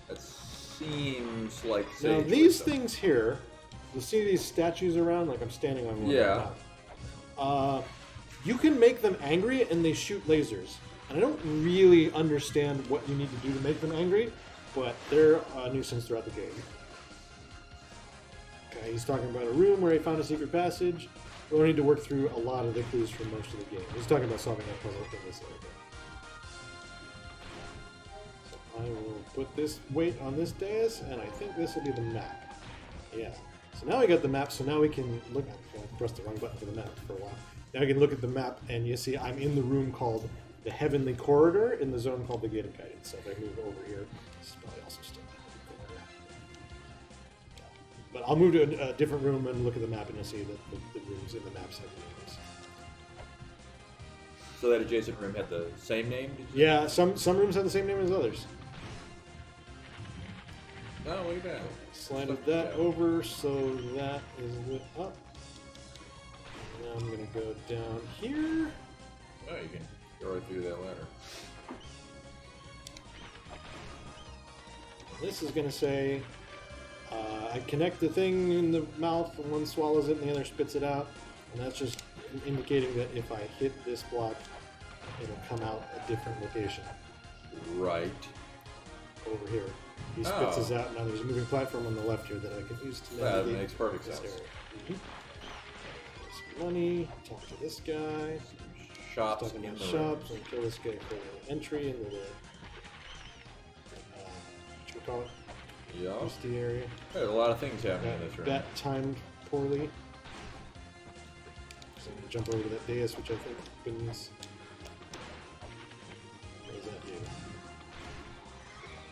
That seems like Now, sage these wisdom. things here, you'll see these statues around, like I'm standing on one Yeah. right now. You can make them angry, and they shoot lasers. And I don't really understand what you need to do to make them angry, but they're a nuisance throughout the game. Okay, he's talking about a room where he found a secret passage. We don't need to work through a lot of the clues for most of the game. He's talking about solving that puzzle in this area. So I will put this weight on this dais, and I think this will be the map. Yeah. So now we got the map, so now we can look at I pressed the wrong button for the map for a while. Now we can look at the map, and you see I'm in the room called the Heavenly Corridor in the zone called the Gate of Guidance. So if I move over here, this is probably also still the Heavenly Corridor. But I'll move to a different room and look at the map, and you'll see that the rooms in the maps have names. So that adjacent room had the same name? Did you Yeah, some rooms have the same name as others. No, way back. Slanted that over so that is lit up. Now I'm going to go down here. Oh, you can go right through that ladder. This is going to say, I connect the thing in the mouth, and one swallows it and the other spits it out. And that's just indicating that if I hit this block, it'll come out a different location. Right. Over here. He spits Oh. us out. Now there's a moving platform on the left here that I can use to That navigate makes perfect this sense. area. Some money. Talk to this guy. Shops Talking in about the shops and kill this guy for the entry into the whatchamacallit, Yeah. rusty area. There's a lot of things happening in this room. That timed poorly. So I'm gonna jump over to that dais, which I think opens. What does that do?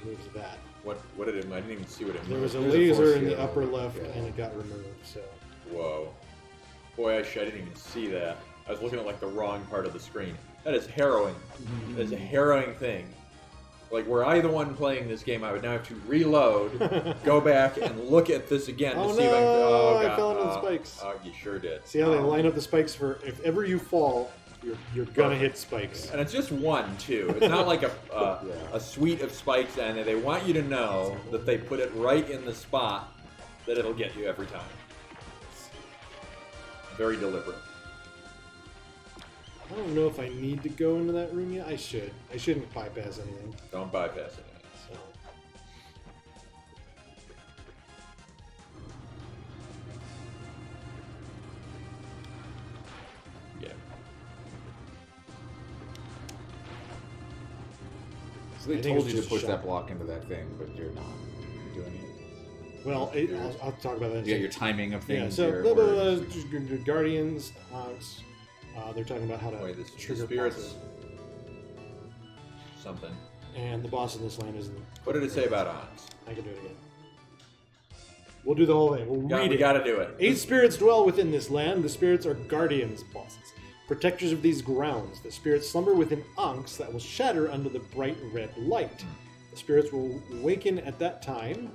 Moves that. What did it? I didn't even see what it moved. There was a There's a laser force in the field, upper left, yeah. and it got removed. So Whoa. Boy, I didn't even see that. I was looking at like the wrong part of the screen. That is harrowing. That is a harrowing thing. Like, were I the one playing this game, I would now have to reload, go back and look at this again to Oh see if I can. no, Oh, I God. fell into the spikes. Oh, you sure did. See how they Oh. line up the spikes for if ever you fall, you're gonna hit spikes. And it's just one, too. It's not like a suite of spikes, and they want you to know that they put it right in the spot that it'll get you every time. Very deliberate. I don't know if I need to go into that room yet. I should. I shouldn't bypass anything. Don't bypass it. So. Yeah. So they I think told it's you to just push shot. that block into that thing, but you're not doing it. Well, I'll talk about that in a You got second. your timing of Yeah, things. so your blah, blah, blah, words. just your Guardians, Honks, they're talking about how to Wait, this trigger spirits. bosses. Something. And the boss in this land isn't. What did it say about Onyx? I can do it again. We'll do the whole thing. We'll read We it. gotta do it. 8 spirits dwell within this land. The spirits are guardians, bosses, protectors of these grounds. The spirits slumber within ankhs that will shatter under the bright red light. The spirits will awaken at that time.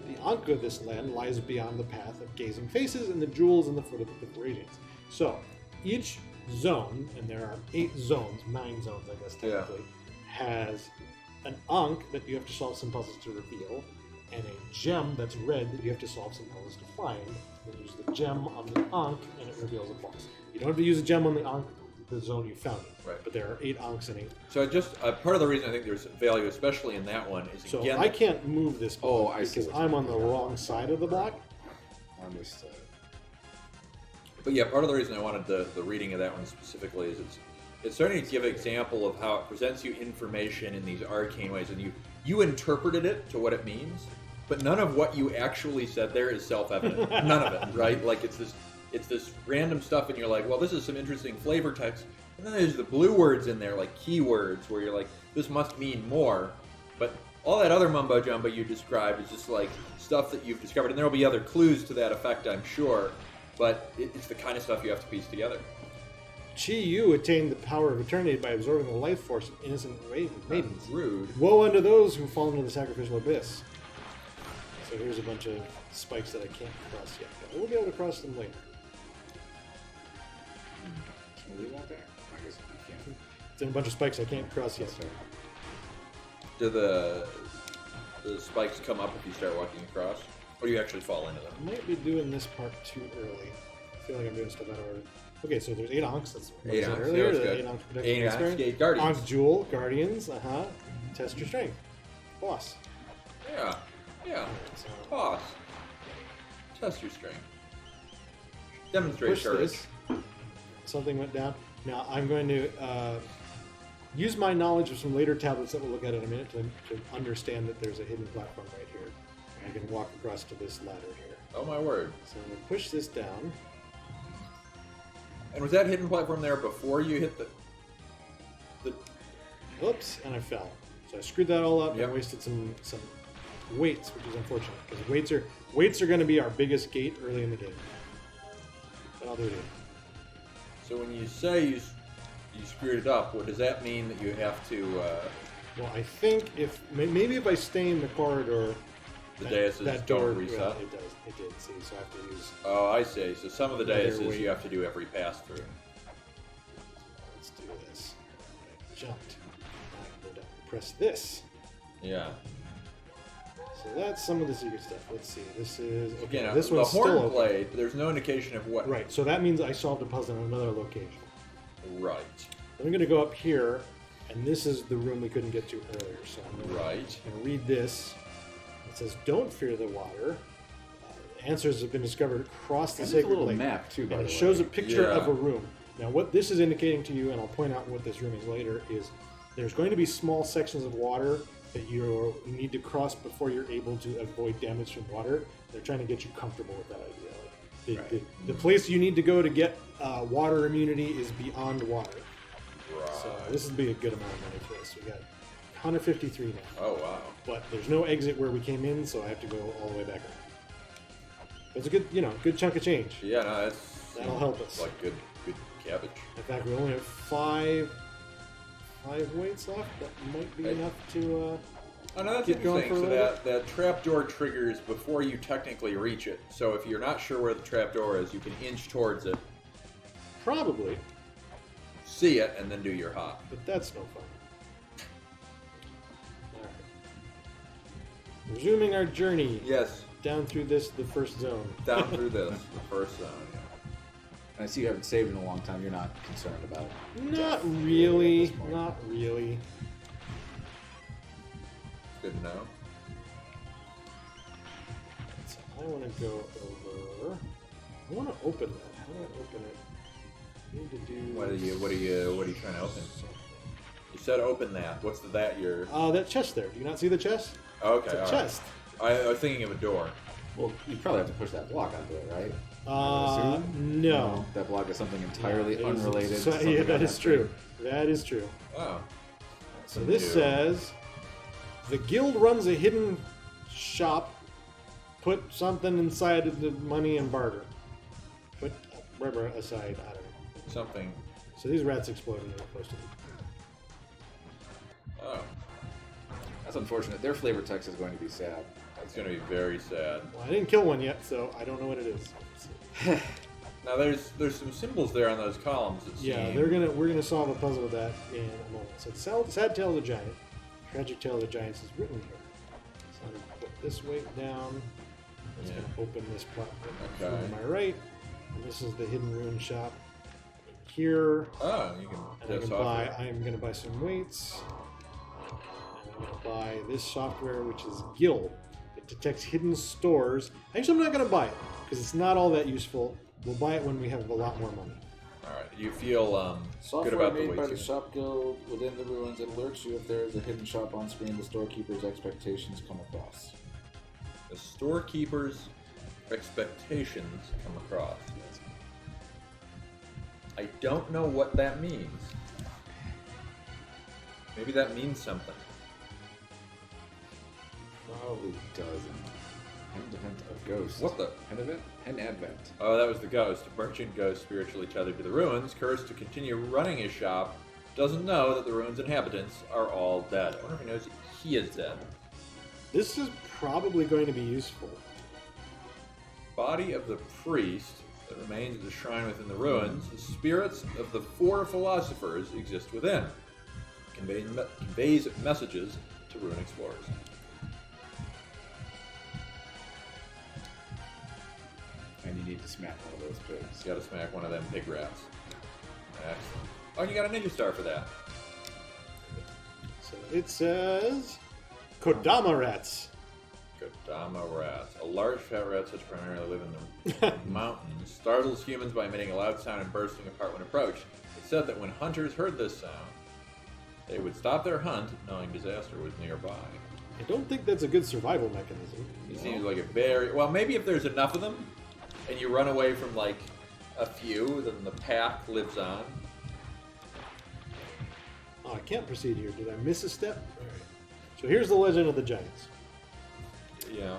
The ankh of this land lies beyond the path of gazing faces and the jewels in the foot of the radiance. So, each zone, and there are 8 zones, 9 zones, I guess, technically, has an ankh that you have to solve some puzzles to reveal, and a gem that's red that you have to solve some puzzles to find. Then use the gem on the ankh, and it reveals a boss. You don't have to use a gem on the ankh, the zone you found it. Right. But there are 8 ankhs in it. So I just part of the reason I think there's value, especially in that one, is So again. I can't move this block Oh, I see because what you I'm on mean. the wrong side of the block. Understood. But yeah, part of the reason I wanted the reading of that one specifically is it's starting to give an example of how it presents you information in these arcane ways, and you interpreted it to what it means, but none of what you actually said there is self-evident. None of it, right? Like it's this random stuff, and you're like, well, this is some interesting flavor text, and And then there's the blue words in there, like keywords, where you're like, this must mean more. But all that other mumbo jumbo you described is just like stuff that you've discovered, and there will be other clues to that effect, I'm sure. But it's the kind of stuff you have to piece together. Chi Yu attained the power of eternity by absorbing the life force of innocent maidens. Rude. Woe unto those who fall into the sacrificial abyss. So here's a bunch of spikes that I can't cross yet. But we'll be able to cross them later. Can we leave that there? I guess we can't. It's in a bunch of spikes I can't cross yet. Do the spikes come up if you start walking across? Or do you actually fall into them? I might be doing this part too early. I feel like I'm doing stuff out of order. Okay, so there's 8 Onks. That's what I 8 said Onks, earlier. yeah, that's The good. 8 Onks protection 8 Onks, experience. Gate Guardians. Onk Jewel, Guardians, Test your strength. Boss. Yeah. Yeah. So Toss. Test your strength. Demonstrate push courage. this. Something went down. Now I'm going to use my knowledge of some later tablets that we'll look at in a minute to understand that there's a hidden platform right here. And I can walk across to this ladder here. Oh my word. So I'm going to push this down. And was that hidden platform there before you hit the... Oops, and I fell. So I screwed that all up Yep. and wasted some weights, which is unfortunate because weights are going to be our biggest gate early in the game. But I'll do it again. So when you say you screwed it up, what does that mean that you have to... Well, I think maybe if I stay in the corridor, The daises that don't door reset? Well, it does. It did. See, so I have to use. Oh, I see. So some of the Another daises weight. you have to do every pass through. Let's do this. I jumped. I go down. Press this. Yeah. So that's some of the secret stuff. Let's see. This is okay. Again, This the one's still horn open. blade, there's no indication of what... Right. So that means I solved a puzzle in another location. Right. I'm going to go up here, and this is the room we couldn't get to earlier. So I'm going Right. to read this. It says, "Don't fear the water. Answers have been discovered across the And there's a sacred little lake." map too, by And the it way. shows a picture Yeah. of a room. Now, what this is indicating to you, and I'll point out what this room is later, is there's going to be small sections of water that you need to cross before you're able to avoid damage from water. They're trying to get you comfortable with that idea. Like, the place you need to go to get water immunity is beyond water. Right. So this would be a good amount of money for us. We got 153 now. Oh, wow. But there's no exit where we came in, so I have to go all the way back around. It's a good, good chunk of change. Yeah, no, That'll help us. Like good cabbage. In fact, we only have five weights left. That might be enough to. Oh, no, that's Keep going interesting. for a So little that trapdoor triggers before you technically reach it. So if you're not sure where the trapdoor is, you can inch towards it, Probably, see it, and then do your hop. but that's no fun. Alright. Resuming our journey Yes, down through the first zone. down through this, the first zone. I see you haven't saved in a long time. You're not concerned about it. Not really. Not really. Good to know. So I want to go over. I want to open that. How do I open it? I need to do. What are you trying to open? You said open that. What's that? Your That chest there. Do you not see the chest? okay. It's a all right. chest. I was thinking of a door. Well, you probably have to push that block onto it, right? No. That block is something entirely It is- unrelated. so- to something yeah, on that is screen. true. That is true. Oh. So this New. says the guild runs a hidden shop. Put something inside of the money and barter. Put rubber aside. I don't know. Something. So these rats exploded. They're supposed to be. Oh. That's unfortunate. Their flavor text is going to be sad. That's going to be very sad. Well, I didn't kill one yet, so I don't know what it is. Now there's some symbols there on those columns. That Yeah, seem... we're gonna solve a puzzle with that in a moment. So it's sad tale of the giant, tragic tale of the giants is written here. So I'm gonna put this weight down. It's Yeah. gonna open this platform Okay. to my right, and this is the hidden rune shop here. Oh, you can And I just can offer buy. it. I'm gonna buy some weights. And I'm gonna buy this software, which is Guild. It detects hidden stores. Actually, I'm not gonna buy it because it's not all that useful. We'll buy it when we have a lot more money. All right. Do you feel Software good about the made way by you... the shop guild within the ruins. It alerts you if there is a hidden shop on screen. The storekeeper's expectations come across. The storekeeper's expectations come across. I don't know what that means. Maybe that means something. Probably doesn't. Advent of Ghost. What the? Hen Advent. Oh, that was the ghost. A merchant ghost spiritually tethered to the ruins, cursed to continue running his shop, doesn't know that the ruins' inhabitants are all dead. I wonder if he knows he is dead. This is probably going to be useful. Body of the priest that remains at the shrine within the ruins. The spirits of the 4 philosophers exist within. Conveys messages to rune explorers. And you need to smack one of those pigs. You gotta smack one of them pig rats. Excellent. Oh, you got a ninja star for that. So it says Kodama rats. Kodama rats. A large fat rat such primarily live in the mountains. Startles humans by emitting a loud sound and bursting apart when approached. It said that when hunters heard this sound, they would stop their hunt, knowing disaster was nearby. I don't think that's a good survival mechanism. He seems like a very... Well, maybe if there's enough of them, and you run away from, like, a few, then the pack lives on. Oh, I can't proceed here. Did I miss a step? All right. So here's the Legend of the Giants. Yeah.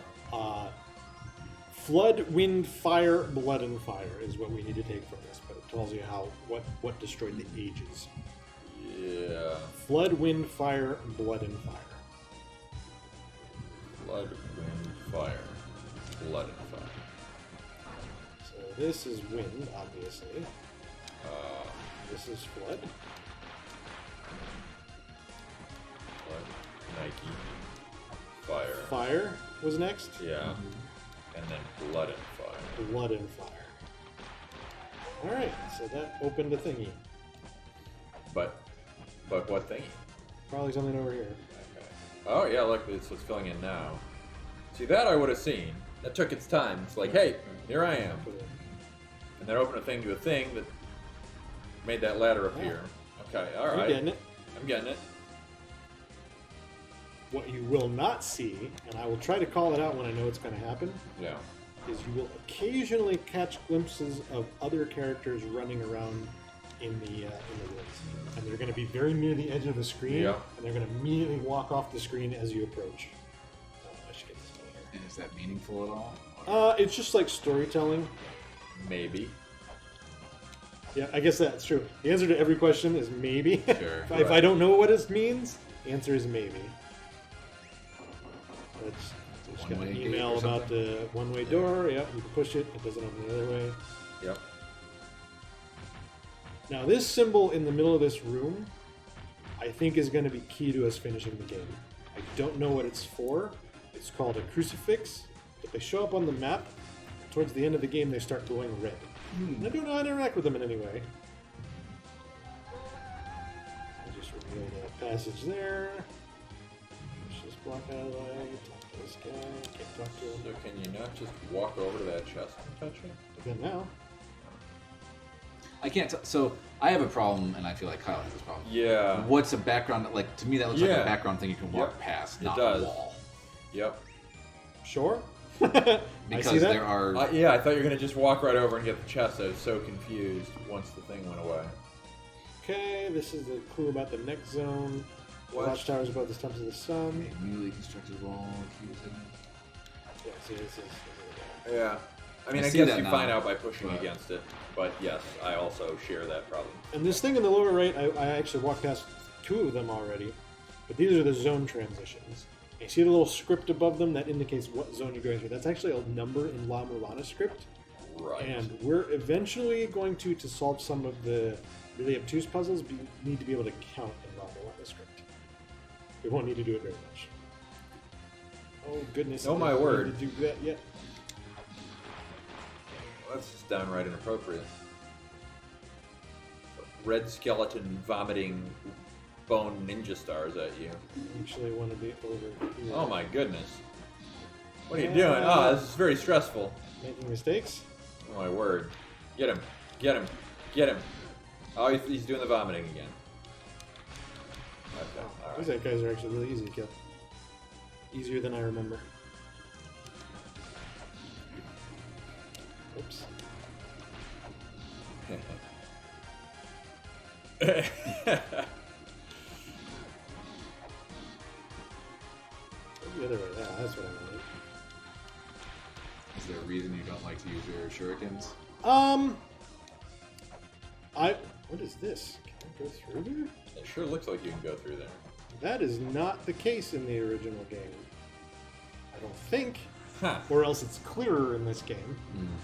Flood, wind, fire, blood, and fire is what we need to take from this, but it tells you what destroyed the ages. Yeah. Flood, wind, fire, blood, and fire. Blood, wind, fire. Blood and fire. So this is wind, obviously. This is flood. Blood, Nike, fire. Fire was next. Yeah. And then blood and fire. Blood and fire. Alright, so that opened a thingy. But what thingy? Probably something over here. Okay. Oh yeah, look, it's what's filling in now. See, that I would have seen. That took its time. It's like, hey, here I am. And then open a thing to a thing that made that ladder appear. Okay, alright. I'm getting it. I'm getting it. What you will not see, and I will try to call it out when I know it's going to happen, Yeah. is you will occasionally catch glimpses of other characters running around in the woods, and they're going to be very near the edge of the screen, Yeah. and they're going to immediately walk off the screen as you approach. I should get this one here. And is that meaningful at all? It's just like storytelling. Maybe. Yeah, I guess that's true. The answer to every question is maybe. Sure. If I don't know what it means, the answer is maybe. Just got One-way an gate email or about something? the one-way door. Yep, you can push it. It doesn't open the other way. Yep. Now, this symbol in the middle of this room, I think is going to be key to us finishing the game. I don't know what it's for. It's called a crucifix. If they show up on the map, towards the end of the game, they start glowing red. And I don't know how to interact with them in any way. I just reveal that passage there. Let's just block out of the way. Talk to this guy. Can't talk to him. So can you not just walk over to that chest and touch it? Then now. I can't. So I have a problem, and I feel like Kyle has this problem. Yeah. What's a background? Like to me, that looks like Yeah. a background thing you can walk Yep. past, It not does. a wall. Yep. Sure. I Because see that. there are. Yeah, I thought you were going to just walk right over and get the chest. I was so confused once the thing went away. Okay, this is the clue about the next zone. What? Watchtowers above the stumps of the sun. a newly constructed wall. Yeah, see, this is Yeah. I mean, I I see guess that you now, find out by pushing but- against it. But yes, I also share that problem. And this thing in the lower right, I actually walked past two of them already, but these are the zone transitions. And you see the little script above them that indicates what zone you're going through. That's actually a number in La Mulana script. Right. And we're eventually going to solve some of the really obtuse puzzles, need to be able to count in La Mulana script. We won't need to do it very much. Oh goodness! Oh, I my don't word. need to do that yet. That's just downright inappropriate. Red skeleton vomiting bone ninja stars at you. I actually want to be over here. Oh my goodness. What are you doing? Oh, this is very stressful. Making mistakes? Oh my word. Get him. Get him. Get him. Oh, he's doing the vomiting again. Okay, These alright. guys are actually really easy to kill. Easier than I remember. Oops. The other way. Yeah, that's what I wanted. Is there a reason you don't like to use your shurikens? What is this? Can I go through there? It sure looks like you can go through there. That is not the case in the original game. I don't think. Huh. Or else it's clearer in this game.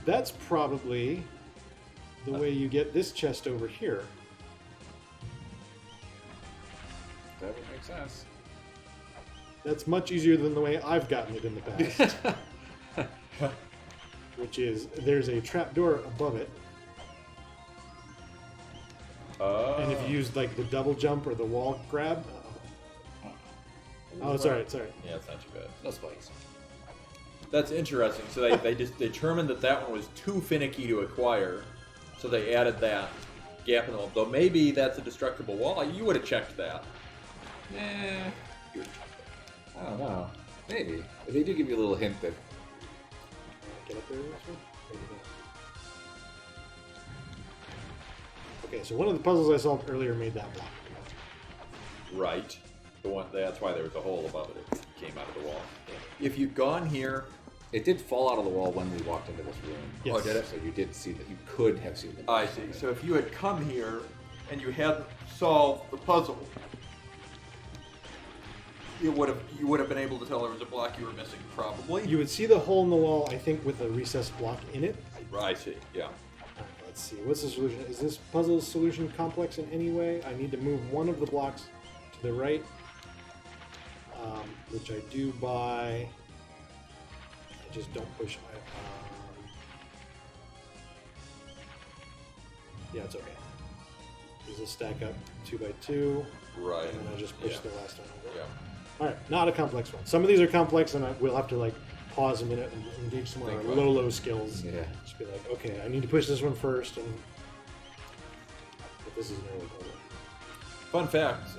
That's probably the way you get this chest over here. That would make sense. That's much easier than the way I've gotten it in the past. Which is, there's a trapdoor above it. And if you use like the double jump or the wall grab. Oh, sorry. Yeah, it's not too bad. No spikes. That's interesting. So they just determined that one was too finicky to acquire, so they added that gap in the wall. Though maybe that's a destructible wall. You would have checked that. I don't know. Maybe. They do give you a little hint that... Get up there this one? Maybe not. Okay, so one of the puzzles I solved earlier made that block. Right. The one. That's why there was a hole above it. It came out of the wall. If you'd gone here, It did fall out of the wall when we walked into this room. Yes. Oh, did it? So you did see that. You could have seen the I see. So if you had come here and you hadn't solved the puzzle, you would have been able to tell there was a block you were missing, probably. You would see the hole in the wall, I think, with a recessed block in it. I see. Yeah. Let's see. What's the solution? Is this puzzle solution complex in any way? I need to move one of the blocks to the right, which I do by... I just don't push my... yeah, it's okay. These will stack up 2 by 2, Right. and then I just push Yeah. the last one over. Yeah. Alright, not a complex one. Some of these are complex, and we'll have to like pause a minute and engage some of Think our about it. low skills. Yeah. Just be like, okay, I need to push this one first, and but this is an early puzzle. Fun fact: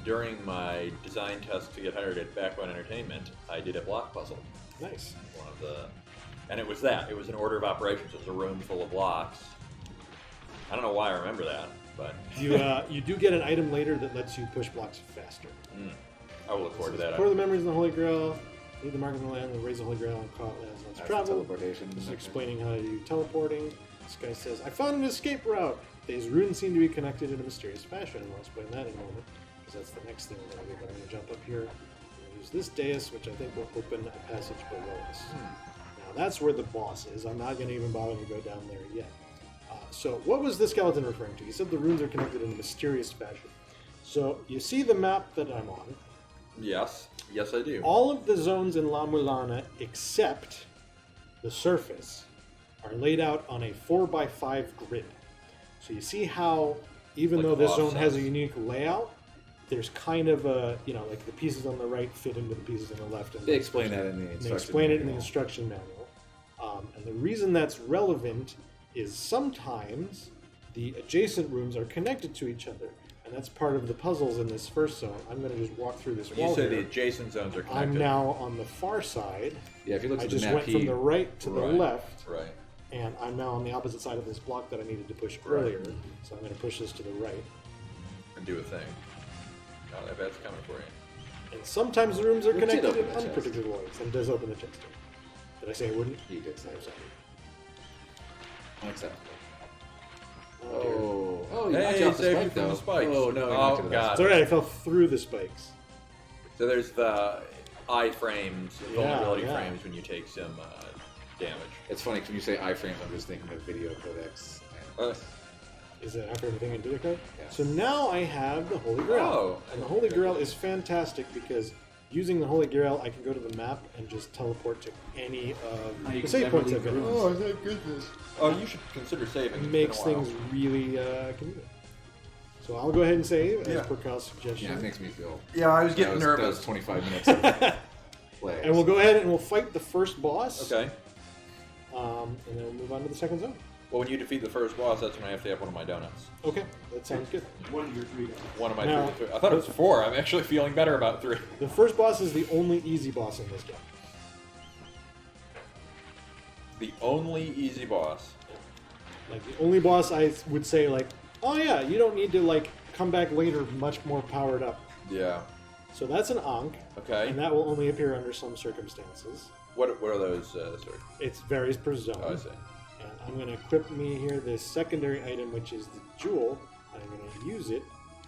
during my design test to get hired at Backbone Entertainment, I did a block puzzle. Nice. One of the, and it was that. It was an order of operations. It was a room full of blocks. I don't know why I remember that, but You do get an item later that lets you push blocks faster. I will look forward to that. Pour the memories in the Holy Grail. Lead the mark of the land and raise the Holy Grail and call it as let's That's travel. teleportation. This is explaining how to do teleporting. This guy says, I found an escape route. These runes seem to be connected in a mysterious fashion. And I'll explain that in a moment, because that's the next thing we're going to do. But I'm going to jump up here and use this dais, which I think will open a passage below us. Now, that's where the boss is. I'm not going to even bother to go down there yet. So, what was the skeleton referring to? He said the runes are connected in a mysterious fashion. So, you see the map that I'm on. Yes, yes, I do. All of the zones in La Mulana, except the surface, are laid out on a 4x5 grid. So you see how, even Like though this zone offsets. has a unique layout, there's kind of a, like the pieces on the right fit into the pieces on the left. And They explain that in the and instruction they explain it in the manual. instruction manual. And the reason that's relevant is sometimes the adjacent rooms are connected to each other. And that's part of the puzzles in this first zone. I'm going to just walk through this When you wall say the here. adjacent zones are connected. I'm now on the far side. Yeah, if you look I at the just map, went from the right to the Right. left, Right. and I'm now on the opposite side of this block that I needed to push Right. earlier. So I'm going to push this to the right. And do a thing. Oh, that bad's coming for you. And sometimes the rooms are We did connected open in the chest. unpredictable ways, and does open the chest. Did I say I wouldn't? You did say I'm sorry. Unacceptable. Oh, Oh, you knocked Hey, you off the saved spike, you from though. the spikes. Oh, no, you Oh, knocked it God. it's alright, I fell through the spikes. So there's the iframes, vulnerability yeah. frames when you take some damage. It's funny, 'cause when you say iframes, I'm just thinking of video codecs. Is it after everything in Didicode? Yes. So now I have the Holy Grail. Oh. And the Holy Grail is fantastic because using the Holy Grail, I can go to the map and just teleport to any of Now you the can save never points leave I've been the on. rooms. thank goodness. Oh, you should consider saving. It makes It's been a while. things really convenient. So I'll go ahead and save Yeah. as per Kyle's suggestion. Yeah, it makes me feel... Yeah, I was that getting was, nervous. That was 25 minutes of play. And we'll go ahead and we'll fight the first boss. Okay. And then we'll move on to the second zone. Well, when you defeat the first boss, that's when I have to have one of my donuts. Okay, that sounds good. One of your 3 guys. One of my Now- 3. I thought it was 4. I'm actually feeling better about 3. The first boss is the only easy boss in this game. The only easy boss. Like the only boss I would say like, oh yeah, you don't need to like come back later much more powered up. Yeah. So that's an Ankh, Okay. and that will only appear under some circumstances. What are those? Sort of? It varies per zone. Oh, I see. And I'm going to equip me here this secondary item, which is the jewel, and I'm going to use it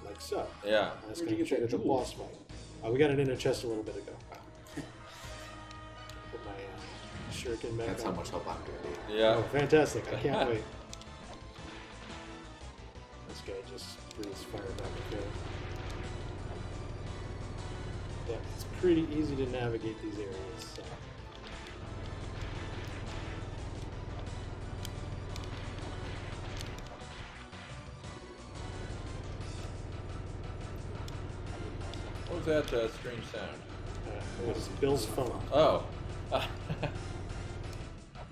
like so. Yeah. That's Where'd going you to get trigger that the jewel? boss fight. We got it in a chest a little bit ago. Put my shuriken back That's on. how much help I'm going to Yeah. Oh, fantastic. I can't wait. This guy just breathes fire back and forth. Yeah, it's pretty easy to navigate these areas. So. What was that strange sound? It was Bill's phone. Oh.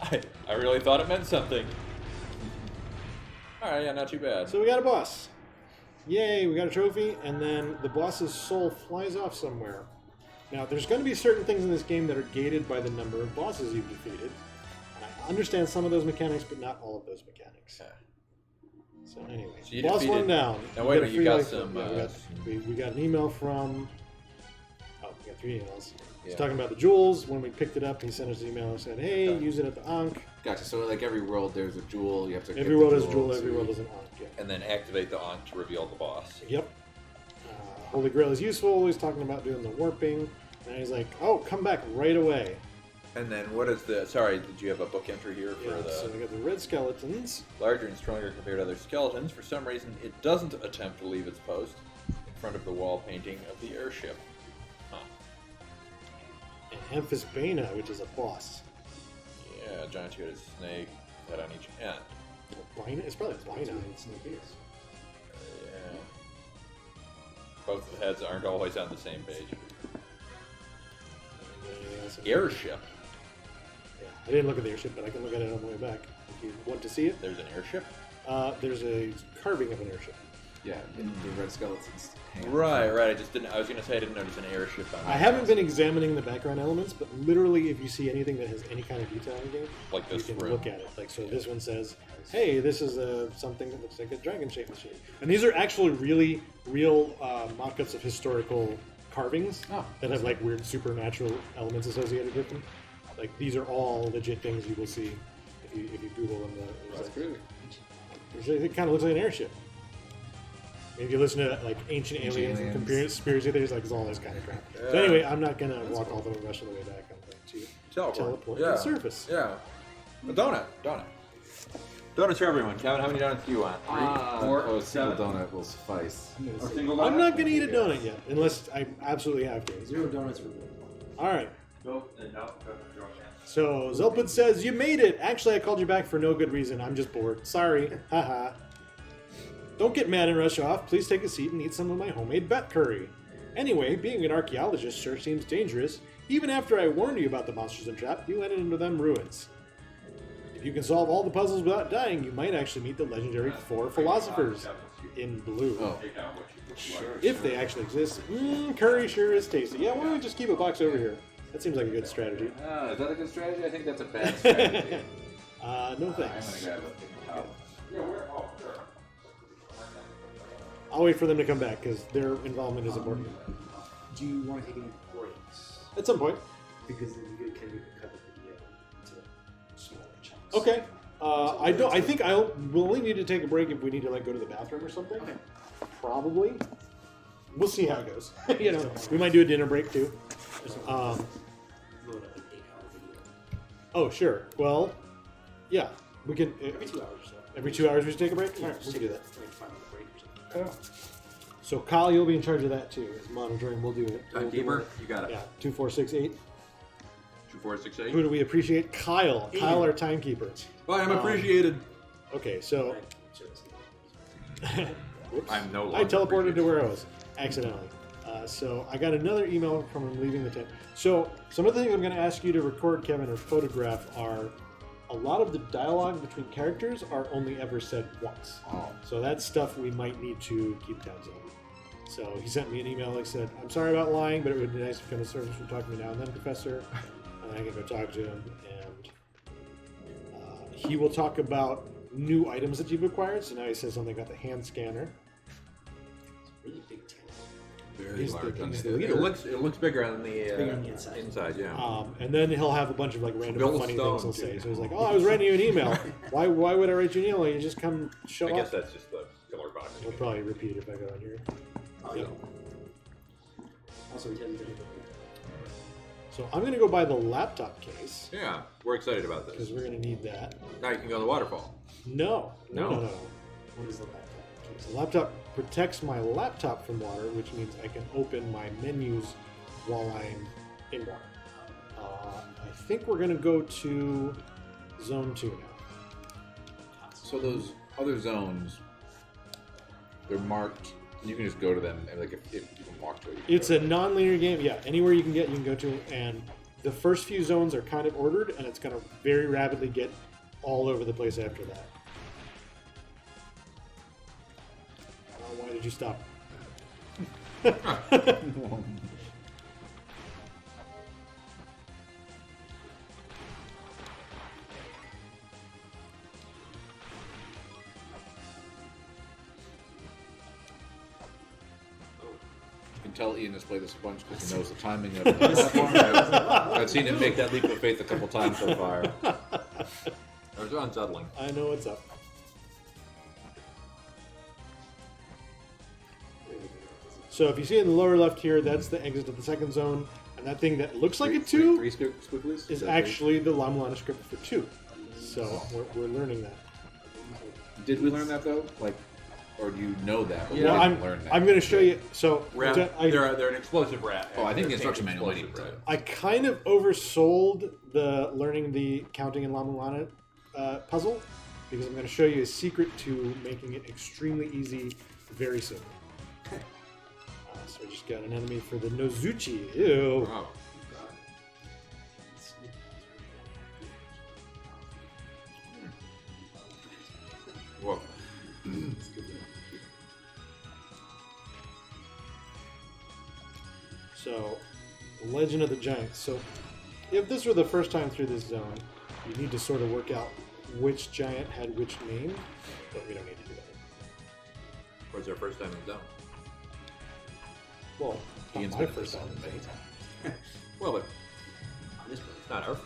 I really thought it meant something. Alright, yeah, not too bad. So we got a boss. Yay, we got a trophy, and then the boss's soul flies off somewhere. Now, there's going to be certain things in this game that are gated by the number of bosses you've defeated. I understand some of those mechanics, but not all of those mechanics. Okay. So anyway, So you boss defeated- one down. Now We wait a get minute, you free got life- some, yeah, we got an email from... Oh, we got 3 emails. He's Yeah. talking about the jewels. When we picked it up, he sent us an email and said, hey, Okay. use it at the Ankh. Gotcha. So like every world, there's a jewel. You have to. get Every the world has a jewel, to- every world has an Ankh. Yeah. And then activate the Ankh to reveal the boss. Yep. Holy Grail is useful. He's talking about doing the warping. And he's like, oh, come back right away. And then what is the... Sorry, did you have a book entry here for Yeah, the... so we got the red skeletons. Larger and stronger compared to other skeletons. For some reason, it doesn't attempt to leave its post in front of the wall painting of the airship. Huh. And Amphisbaena, which is a boss. Yeah, a giant two-headed snake, head on each end. Bina? It's probably Bina. Yeah. Both of the heads aren't always on the same page. Airship. Yeah, I didn't look at the airship, but I can look at it on the way back. If you want to see it, There's an airship? there's a carving of an airship. Yeah, the red skeletons. hang on. Right. I just didn't... I was going to say I didn't notice an airship on I haven't been examining the background elements, but literally, if you see anything that has any kind of detail in the game, Like you this can room. look at it. Like, so this one says, hey, this is something that looks like a dragon-shaped machine. And these are actually really real mock-ups of historical carvings Oh, that have like weird supernatural elements associated with them. Like, these are all legit things you will see if you Google them. That's crazy. It kind of looks like an airship. If you listen to like ancient aliens and conspiracy theories, like it's all this kind of crap. So Yeah. anyway, I'm not gonna walk all the rest of the way back. I'm going to teleport to Yeah. the surface. Yeah. A donut. Donuts for everyone. Kevin, how many donuts do you want? A single donut will suffice. Or single I'm donut? not gonna eat a donut yet, unless I absolutely have to. 0 donuts for me. All right. No. So Zelpud says you made it. Actually, I called you back for no good reason. I'm just bored. Sorry. Haha. Don't get mad and rush off. Please take a seat and eat some of my homemade bat curry. Anyway, being an archaeologist sure seems dangerous. Even after I warned you about the monsters and trap, you landed into them ruins. If you can solve all the puzzles without dying, you might actually meet the legendary 4 philosophers in blue. Oh, If they actually exist. Curry sure is tasty. Yeah, why don't we just keep a box over here? That seems like a good strategy. is that a good strategy? I think that's a bad strategy. No I'm gonna thanks. grab a towel. I'll wait for them to come back because their involvement is important. Do you want to take any breaks? At some point. Because then you can cut the video into smaller chunks. Okay. I don't. I think we'll only need to take a break if we need to like go to the bathroom or something. Okay. Probably. We'll see how it goes. You know, we might do a dinner break too. Load up an 8-hour video. Oh sure. Well, yeah, we can. Every 2 hours or so. Every 2 hours we should take a break. All right, we Just can do that. Like 5-minute break or something. So Kyle, you'll be in charge of that too. As monitoring, we'll do it. We'll do Timekeeper, it. you got it. Yeah, 2468. 2468. Who do we appreciate? Kyle. Kyle, our timekeeper. Well, I'm appreciated. Okay, so whoops. I'm no I longer teleported to appreciated. where I was accidentally. So I got another email from him leaving the tent. So some of the things I'm going to ask you to record, Kevin, or photograph are a lot of the dialogue between characters are only ever said once. Oh. So that's stuff we might need to keep tabs on. So he sent me an email that said, I'm sorry about lying, but it would be nice if you come to service from talking to me now and then, Professor. And I can go talk to him. And he will talk about new items that you've acquired. So now he says something about the hand scanner. Very He's large. the it leader. looks bigger on the, Bigger on the inside. yeah. And then he'll have a bunch of like random Bill funny Stone, things he'll say. too. So he's like, "Oh, I was writing you an email. Why would I write you an email? You just come show I up." guess that's just the killer box. We'll probably repeat if I go in here. Oh, yeah. Also, he tells you that. So I'm gonna go buy the laptop case Yeah, we're excited about because this. we're gonna need that. Now you can go to the waterfall. No. No? What is the laptop case? The laptop protects my laptop from water, which means I can open my menus while I'm in water. I think we're gonna go to Zone 2 now. So those other zones, they're marked. You can just go to them, and like if you can walk to it. It's a non-linear game. Yeah, anywhere you can go to, and the first few zones are kind of ordered, and it's gonna very rapidly get all over the place after that. Why did you stop? You can tell Ian has played this a bunch because he knows the timing of the platform. I've seen him make that leap of faith a couple times so far. It's unsettling. I know what's up. So if you see in the lower left here, that's the exit to the second zone, and that thing that looks like a 2 Three squigglies? is actually the Mulana script for 2. So we're learning that. Did we learn that though? Like, or do you know that? But Yeah. we Well, didn't learn that. I'm going to show you. So Rat, I, they're an explosive rat. Oh, I think the They're instruction manual might explosive even rat. I kind of oversold the learning the counting in La Mulana puzzle because I'm going to show you a secret to making it extremely easy very soon. So I just got an enemy for the Nozuchi. Ew. Oh. Whoa. So, Legend of the Giants. So, if this were the first time through this zone, you need to sort of work out which giant had which name, but we don't need to do that. Was their first time in the zone? Well, not Ian's my been first this time. on many times. Well, but On this place. it's not our.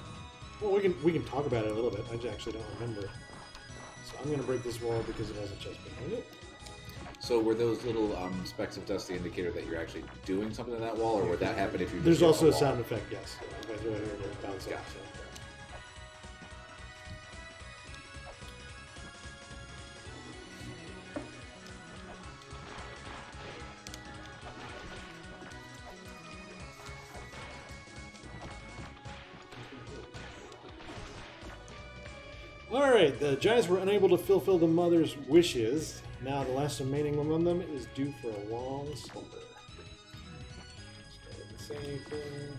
Well, we can talk about it a little bit. I actually don't remember. So I'm going to break this wall because it has a chest behind it. So were those little specks of dust the indicator that you're actually doing something to that wall, or would that happen if you? There's just hit also the a wall? sound effect, yes. If I throw it here, it'll bounce off. So. Alright, the Giants were unable to fulfill the mother's wishes. Now the last remaining one of them is due for a long slumber. Start with the same thing.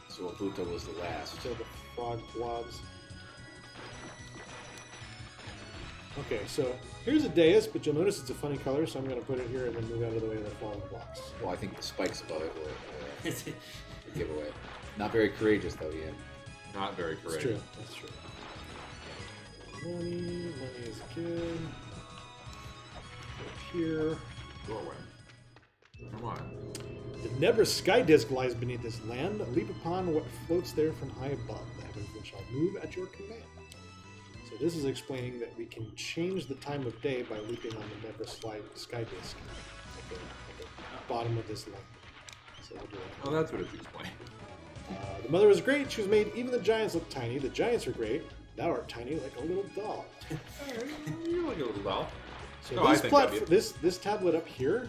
So Obuto was the last. So the frog blobs. Okay, so here's a dais, but you'll notice it's a funny color, so I'm going to put it here and then move out of the way of the falling blocks. Well, I think the spikes above it were a giveaway. Not very courageous though, Ian. Not very That's correct. true. That's true. Money is good. Up here. Go away. Come on. The Nebra sky disk lies beneath this land. Leap upon what floats there from high above. The heavens shall move at your command. So this is explaining that we can change the time of day by leaping on the Nebra sky disk at the bottom of this land. So we'll do that. Oh, that's what it's explaining. The mother was great. She was made even the giants look tiny. The giants are great. Thou art tiny like a little doll. You're like a little doll. So No, I this think platform, that'd this tablet up here,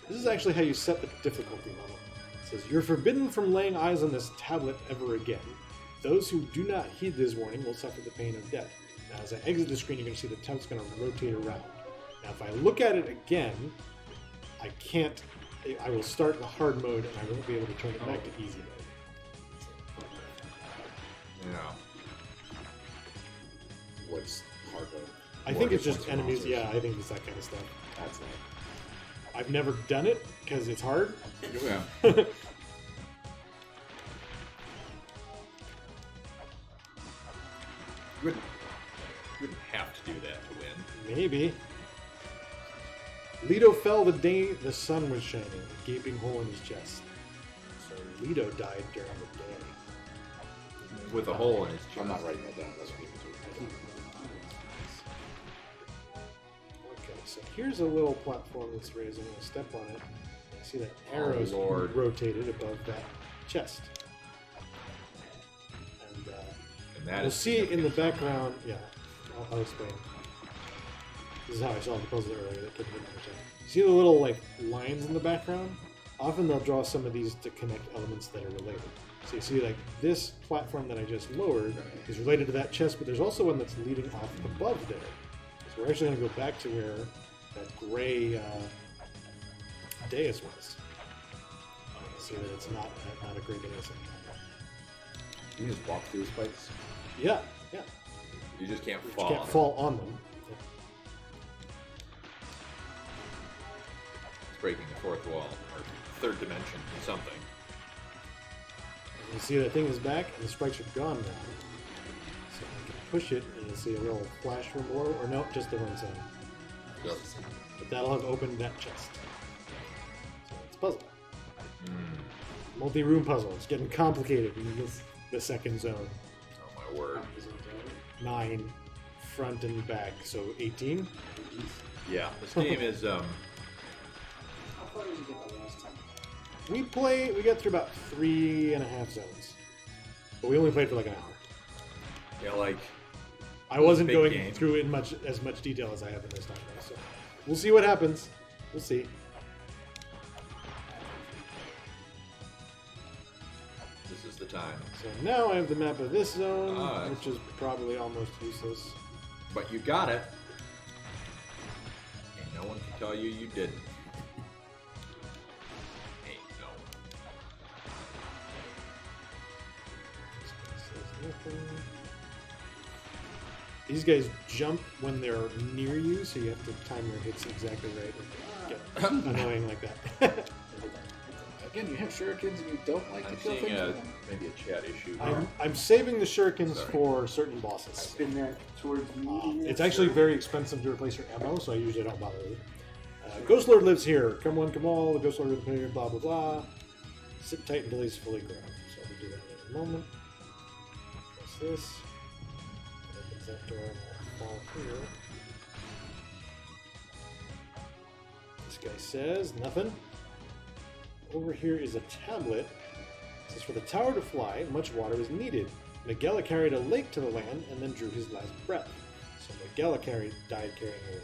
this is actually how you set the difficulty level. It says, "You're forbidden from laying eyes on this tablet ever again. Those who do not heed this warning will suffer the pain of death." Now, as I exit the screen, you're going to see the tablet's going to rotate around. Now, if I look at it again, I can't. I will start the hard mode, and I won't be able to turn it back to easy mode. Yeah. What's hard mode? I More think it's hit just points for enemies. monsters. Yeah, I think it's that kind of stuff. That's not. I've never done it because it's hard. Yeah. You wouldn't have to do that to win. Maybe. Leto fell the day the sun was shining, a gaping hole in his chest. So Leto died during the day. With a hole in his chest. I'm not writing that down. That's what Okay, so here's a little platform that's raised. I'm going to step on it. I see that arrows Lord. rotated above that chest. And that You'll is see in the background. Yeah, I'll explain. This is how I solved the puzzle earlier. That couldn't understand. See the little like lines in the background? Often they'll draw some of these to connect elements that are related. So you see, like this platform that I just lowered is related to that chest, but there's also one that's leading off above there. So we're actually going to go back to where that gray dais was. See that it's not a gray dais anymore. you just walk through spikes. Yeah, yeah. You just can't You fall. can't fall on them. It's breaking the fourth wall, or third dimension, something. You see that thing is back, and the spikes are gone now. So I can push it, and you'll see a little flash from below, or no, just the one side. But that'll have opened that chest. So it's a puzzle. Multi-room puzzle. It's getting complicated in the second zone. Oh my word. 9 front and back, so 18. Yeah, this game is How far did you get the last time? We got through about 3.5 zones. But we only played for like an hour. yeah, like I wasn't big going game. through in as much detail as I have in this time, though, so we'll see what happens. We'll see. this is the time. So now I have the map of this zone, Ah, which is probably almost useless. But you got it. And no one can tell you you didn't. Ain't no one. Says nothing. These guys jump when they're near you, so you have to time your hits exactly right and get annoying like that. Again, you have shurikens and you don't like I'm to kill seeing things. a, with them. maybe a chat issue here. I'm saving the shurikens Sorry. for certain bosses. Been there towards me. It's actually very expensive to replace your ammo, so I usually don't bother with it. Ghost Lord lives here. Come one, come all. The Ghost Lord lives here. Blah blah blah. Sit tight until he's fully grown. So we'll do that in a moment. Press this. Opens that door and I'll fall here. This guy says nothing. Over here is a tablet. It says for the tower to fly, much water is needed. Magella carried a lake to the land and then drew his last breath. So Magella died carrying a lake.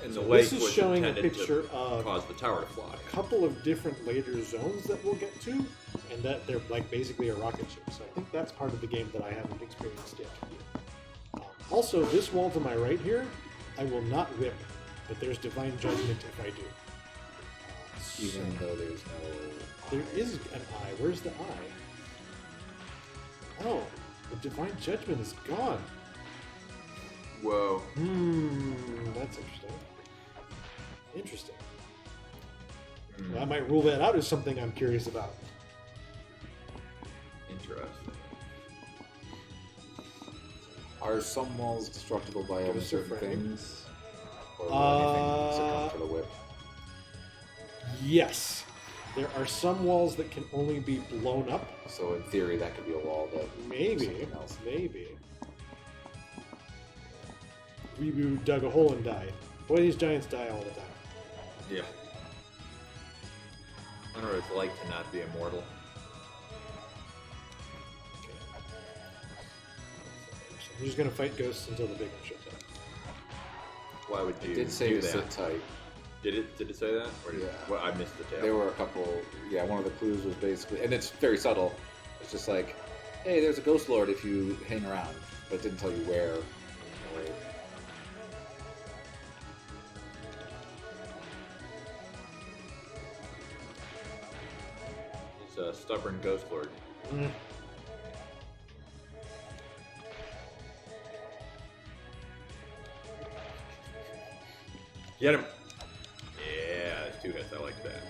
And So the lake this is was showing a intended picture to of cause the tower to fly. a couple of different later zones that we'll get to, and that they're like basically a rocket ship. So I think that's part of the game that I haven't experienced yet. Also, this wall to my right here, I will not whip, but there's divine judgment if I do. Even though there's no. There is an eye. Where's the eye? Oh, the divine judgment is gone. Whoa. That's interesting. Interesting. Hmm. Well, I might rule that out as something I'm curious about. Interesting. Are some walls destructible by having us a certain frame. things? Or will anything succumb to the whip? Yes. There are some walls that can only be blown up. So in theory, that could be a wall that Maybe. something else. Maybe. Reboot dug a hole and died. Boy, these giants die all the time. Yeah. I wonder what it's like to not be immortal. So I'm just gonna fight ghosts until the big one shows up. Why would you It did say do to that? sit tight. Did it say that? Or did Yeah. Well, I missed the tail. There were a couple. Yeah, one of the clues was basically, and it's very subtle. It's just like, hey, there's a ghost lord if you hang around, but it didn't tell you where. Or- He's a stubborn ghost lord. Get him! Yeah, that's 2 hits. I like that.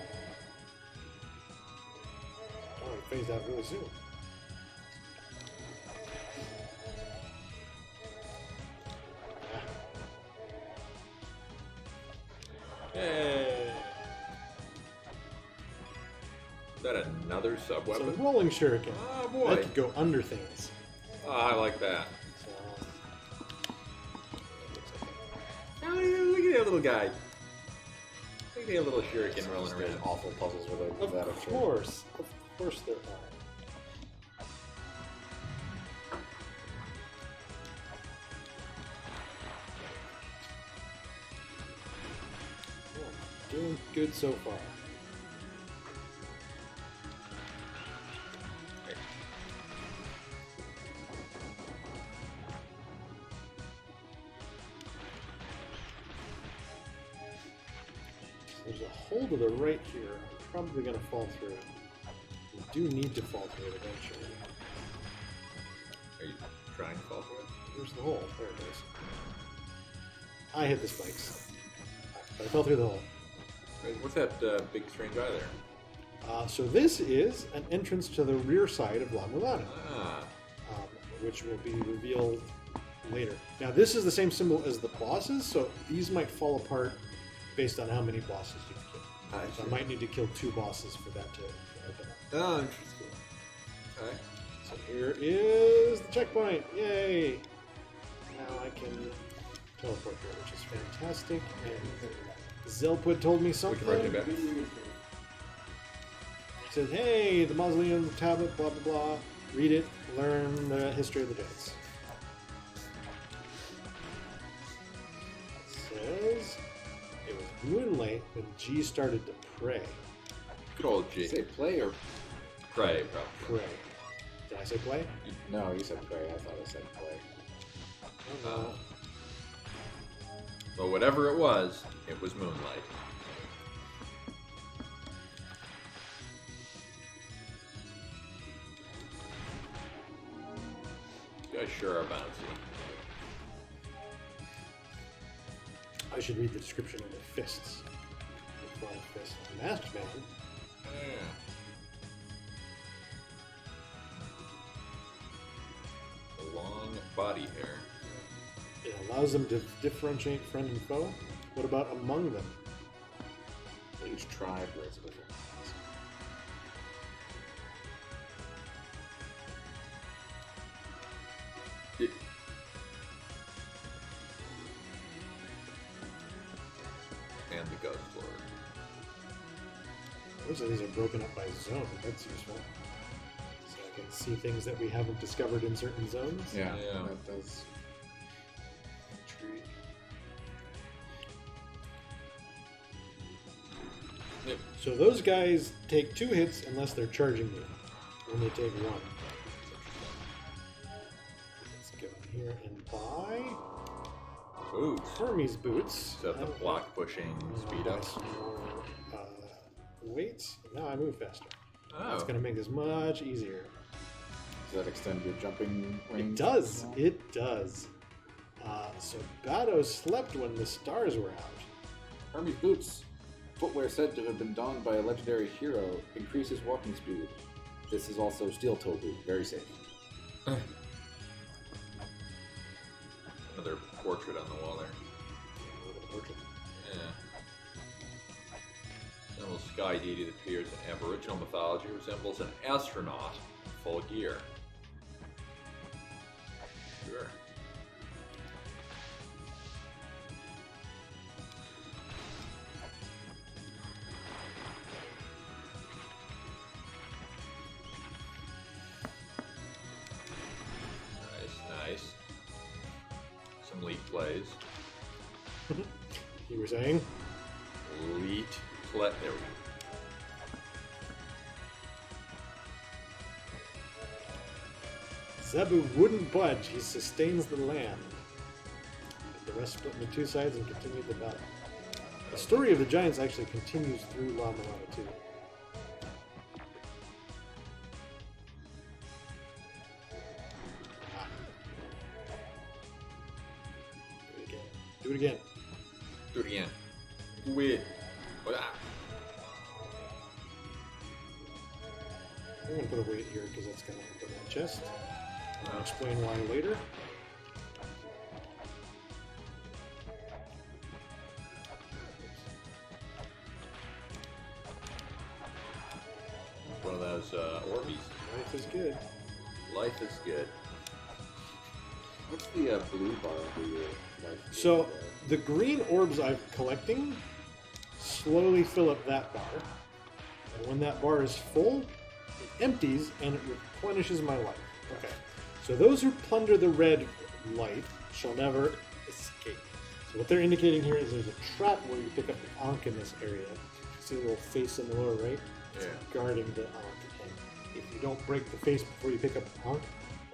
Oh, it phased out really soon. Hey! Is that another sub It's a weapon? rolling shuriken. Oh boy. That could go under things. Oh, I like that. So, Oh, yeah, look at that little guy. Look at that little shuriken rolling There's around. awful puzzles related to that, I'm of sure. course there are. Oh, doing good so far. There's a hole to the right here. I'm probably going to fall through it. We do need to fall through it eventually. Are you trying to fall through it? Where's the hole? There it is. I hit the spikes. But I fell through the hole. Wait, what's that big strange guy there? So this is an entrance to the rear side of La Mulana, Ah. which will be revealed later. Now this is the same symbol as the bosses, so these might fall apart based on how many bosses you've killed. So I might need to kill 2 bosses for that to open up. Oh, interesting. Okay. So here is the checkpoint. Yay! Now I can teleport here, which is fantastic. And Zelpud told me We something. can rotate back. He said, hey, the mausoleum, the tablet, blah, blah, blah. Read it, learn the history of the Jets. It says, it was moonlight when G started to pray. Good old Did you G. say play or... Pray, probably. Pray. Did I say play? No, you said play. I thought I said play. I don't know. But whatever it was moonlight. You guys sure are bouncy. I should read the description of the fists. The 5 fists. Masked man. The long body hair. It allows them to differentiate friend and foe. What about among them? Each tribe wears a different mask. It, and the Ghost Lord. Most of these are broken up by zone. That's useful. So I can see things that we haven't discovered in certain zones. Yeah, Yeah. that does intrigue. Yep. So those guys take 2 hits unless they're charging you. When they take 1. Let's go in here and buy Boots. Hermes boots. Is that the block pushing speed Buy up? some more, weights. Now I move faster. Oh. That's going to make this much easier. Does that extend your jumping range? It does. It does. So Bado slept when the stars were out. Hermes boots, footwear said to have been donned by a legendary hero, increases walking speed. This is also steel toe boot, very safe. Another portrait on the wall there. Yeah. Symbol sky deity that appears in Aboriginal mythology resembles an astronaut in full gear. Sure. Nice. Some leak plays. You were saying? Leet play. There we go. Zebu wouldn't budge. He sustains the land. The rest split into 2 sides and continued the battle. The story of the giants actually continues through La Mulana too. Do it again. Do it again. Do it. Voila. I'm going to put a weight here because that's going to open that chest. I'll explain why later. of those Orbeez. Life is good. Life is good. What's the blue bar under your life? So the green orbs I'm collecting slowly fill up that bar, and when that bar is full, it empties and it replenishes my life. Okay. So those who plunder the red light shall never escape. So what they're indicating here is there's a trap where you pick up the Ankh in this area. See the little face in the lower right? It's guarding the Ankh. And if you don't break the face before you pick up the Ankh,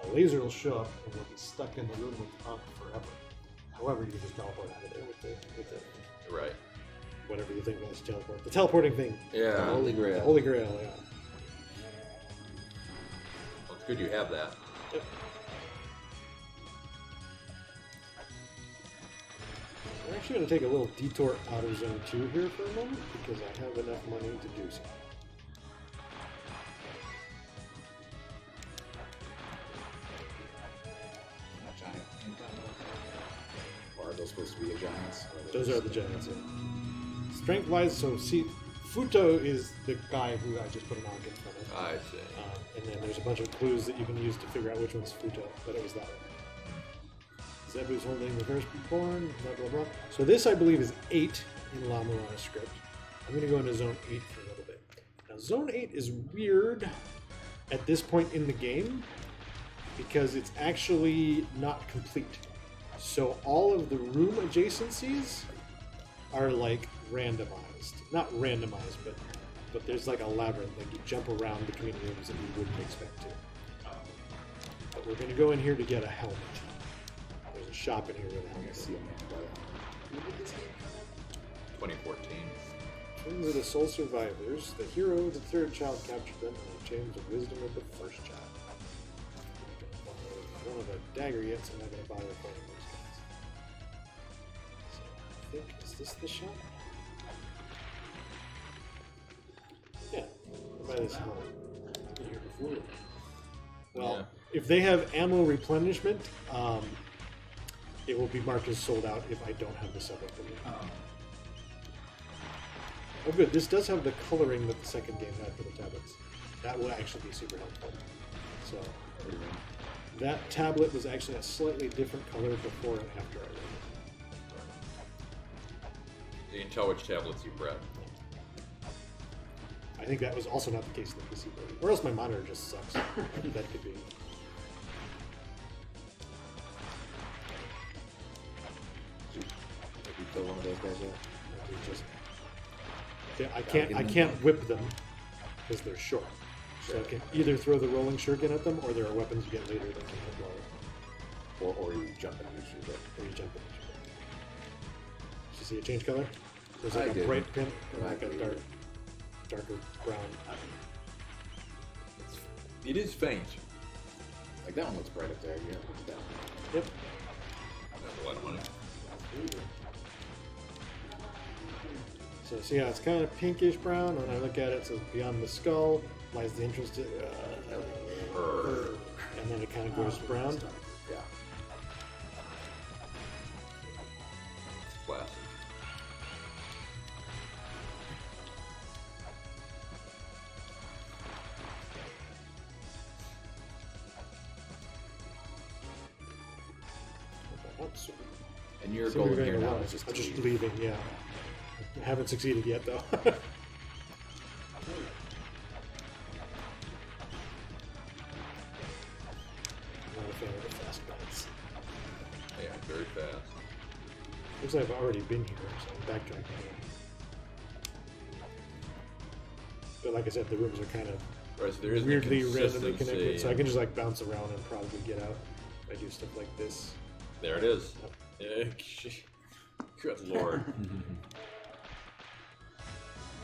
a laser will show up and you'll be stuck in the room with the Ankh forever. However, you can just teleport out of there with the Right. whatever you think was teleport. The teleporting thing. Yeah. The Holy Grail. The Holy Grail, yeah. Well, it's good you have that. Yep. I'm actually going to take a little detour out of Zone 2 here for a moment because I have enough money to do so. Not giant. Or are those supposed to be the giants? Those are the giants. Yeah. Strength-wise, so see, Futo is the guy who I just put an Ankh in front of. I see. And then there's a bunch of clues that you can use to figure out which one's Futo, but it was that one. Zebu's holding the firstborn, blah blah blah. So this, I believe, is 8 in La Mulana script. I'm going to go into Zone 8 for a little bit. Now, Zone 8 is weird at this point in the game because it's actually not complete. So all of the room adjacencies are like randomized. Not randomized, but there's like a labyrinth. Like you jump around between rooms that you wouldn't expect to. But we're going to go in here to get a helmet. There's a shop in here with a I'm going helmet. to see a man by 2014. Twins of the soul survivors. The hero of the third child captured them in the chains of wisdom of the first child. I don't have a dagger yet, so I'm not going to bother fighting those guys. So I think, is this the shop? Yeah, I'll buy this helmet. It's been here before. Well, Yeah. if they have ammo replenishment, it will be marked as sold out if I don't have the sub-weapon. Oh, good. This does have the coloring that the second game had for the tablets. That will actually be super helpful. So, that tablet was actually a slightly different color before and after I read it. You can tell which tablets you've read. I think that was also not the case in the PC version. Or else my monitor just sucks. That could be. You kill one of those guys yet? I can't whip them because they're short. So I can either throw the rolling shuriken at them, or there are weapons you get later that can hit lower. Or you jump and you shoot it. Or you jump in. Did you see it change color? There's I like a did. bright pink and like a Black. darker brown. It is faint. Like that one looks bright up there. Yeah, looks down. Yep. That's a lot of money. So see how it's kind of pinkish brown. When I look at it, it says beyond the skull lies the entrance to, and then it kind of goes brown. Yeah. It's classic. Oops. And your See, goal we're here going now wrong. is just I'm to just leave. leaving, yeah. I haven't succeeded yet, though. I'm not a fan of the fast bites. Yeah, very fast. Looks like I've already been here, so I'm backtracking. But like I said, the rooms are kind of Right, so there is weirdly randomly consistency. connected, so I can just like bounce around and probably get out if I do stuff like this. There it is. Good lord.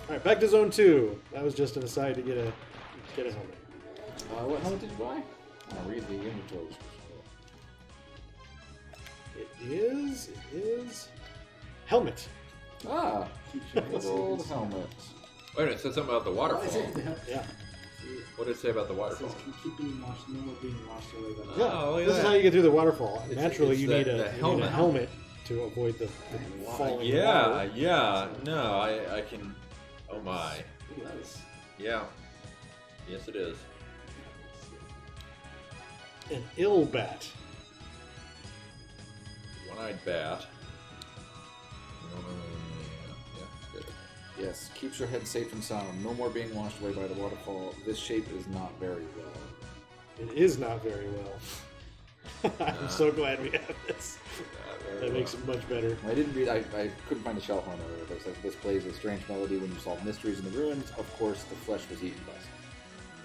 Alright, back to Zone 2. That was just an aside to get a helmet. What helmet did you buy? I'll read the inventory. It is helmet. Ah, good old helmet. Wait a minute, it said something about the waterfall. Yeah. What did it say about the It waterfall? says can keep being washed, no more being washed away by the Yeah, Oh, look at this is that. how you get through the waterfall. It's- Naturally, it's you the- need the you need a helmet. helmet to avoid the falling Yeah, water. yeah. No, I can. Oh my. Ooh, that is Yeah. Yes, it is. An ill bat. One-eyed bat. Yeah, good. Yes, keeps your head safe and sound. No more being washed away by the waterfall. This shape is not very well. It is not very well. I'm so glad we have this. That makes it much better. I didn't read. I couldn't find the shell horn earlier, but it says this plays a strange melody when you solve mysteries in the ruins. Of course, the flesh was eaten by.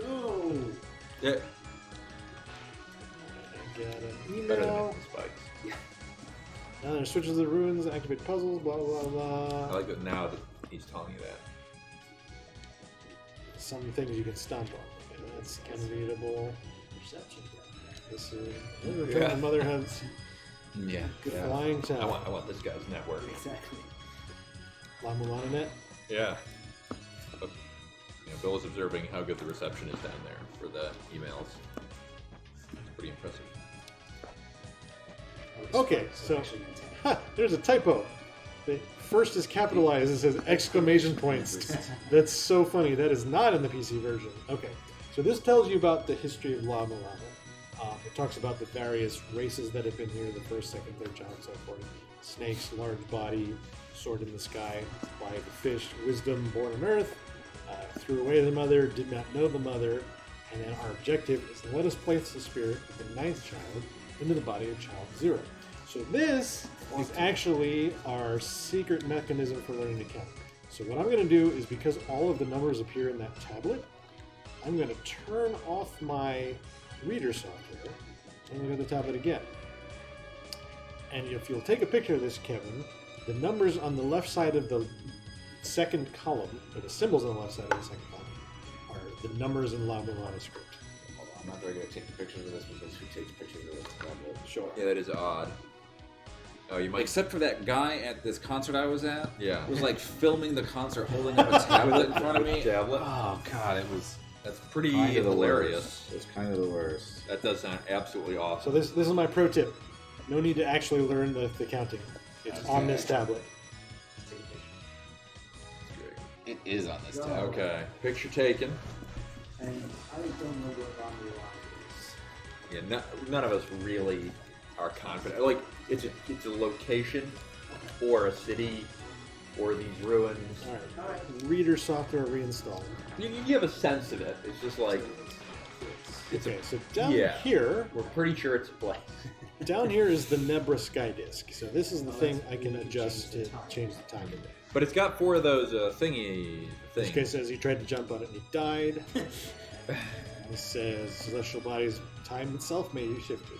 Oh. Yeah. I got an Better than email. making spikes. Now there's switches to the ruins, activate puzzles, blah blah blah. I like it now that he's telling you that. Some things you can stomp on. Okay, that's unreadable. Perception. This is Return to Mother has Yeah. flying tower. I want this guy's network. Exactly. La Mulana net. Yeah. But, Bill is observing how good the reception is down there for the emails. It's pretty impressive. Okay, so there's a typo. The first is capitalized. It says exclamation points. That's so funny. That is not in the PC version. Okay, so this tells you about the history of La Mulana. It talks about the various races that have been here, the first, second, third child, and so forth. Snakes, large body, sword in the sky, by the fish, wisdom born on earth, threw away the mother, did not know the mother, and then our objective is to let us place the spirit of the ninth child into the body of child 0. So this is actually our secret mechanism for learning to count. So what I'm going to do is, because all of the numbers appear in that tablet, I'm going to turn off my reader software and look at the tablet again. And if you'll take a picture of this, Kevin, the numbers on the left side of the second column, or the symbols on the left side of the second column, are the numbers in La Mulana script. I'm not very good at taking pictures of this because who takes pictures of this tablet? Sure. Yeah, that is odd. Oh, you might. Except for that guy at this concert I was at. Yeah. Was like filming the concert holding up a tablet in front of me. Tablet. Oh god, it was That's pretty kind of the hilarious. worst. It's kind of the worst. That does sound absolutely So awesome. this is my pro tip. No need to actually learn the counting. It's on this tablet. It is on this tablet. Okay, picture taken. And I don't know what Ron is. Yeah, none of us really are confident. Like, it's a location, or a city, or these ruins. All right. Reader software reinstalled. You have a sense of it. It's just like Okay, so down yeah. here, we're pretty sure it's a place. down here is the Nebra Sky Disk. So this is the thing I can adjust to change the time of day. But it's got 4 of those thingy This things. guy says he tried to jump on it and he died. This says celestial bodies, time itself may be shifted.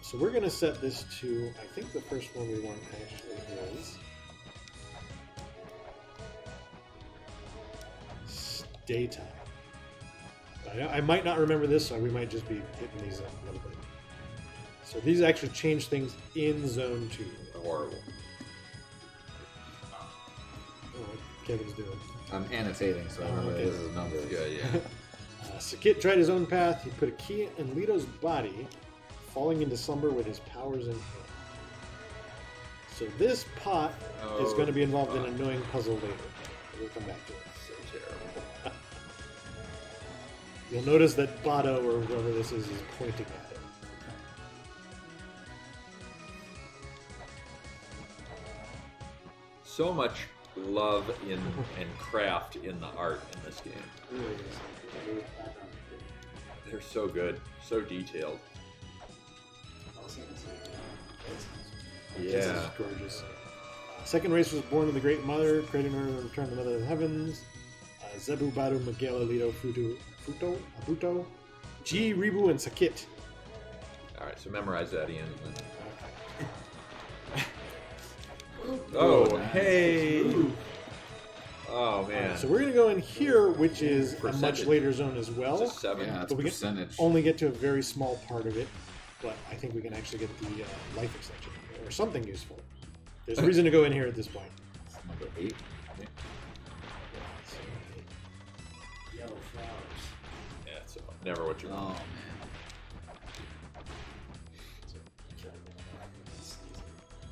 So we're going to set this to, I think the first one we want actually is daytime. I might not remember this, so we might just be hitting these up a little bit. So these actually change things in Zone 2. Horrible. Oh, what Kevin's doing. I'm annotating, so I remember okay. this is numbers. Yeah, yeah. Sakit tried his own path. He put a key in Leto's body, falling into slumber with his powers in hand. So this pot is going to be involved in an annoying puzzle later. We'll come back to it. So terrible. You'll notice that Bado, or whoever this is pointing at it. So much love and craft in the art in this game. It really is. It goes back on the They're so good, so detailed. This Yeah. is gorgeous. Second race was born of the Great Mother, creating her to return to the Mother of the Heavens. Zebu, Badu, Miguel, Alito, Futo, Abuto, G, Ribu, and Sakit. All right, so memorize that, Ian. Oh, hey! Oh man. So we're going to go in here, which is a much Percentage. later zone as well. It's a 7. Yeah, it's But we can percentage. only get to a very small part of it, but I think we can actually get the life extension or something useful. There's a reason to go in here at this point. Number 8. yellow flowers. Yeah, it's never what you Oh want. man.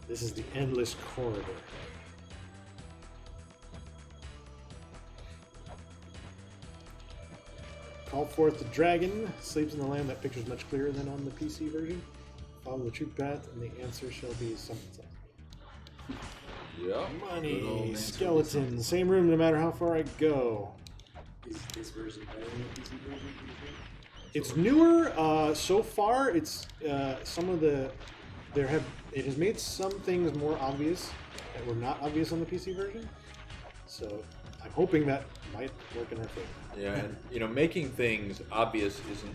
This is the endless corridor. Call forth the dragon, sleeps in the land. That picture's much clearer than on the PC version. Follow the true path, and the answer shall be something. Yeah. Good old Money, answer skeleton, same room no matter how far I go. Is this version better than the PC version? Do you think? It's newer. So far, it's some of the it has made some things more obvious that were not obvious on the PC version. So I'm hoping that might work in our favor. Yeah, and making things obvious isn't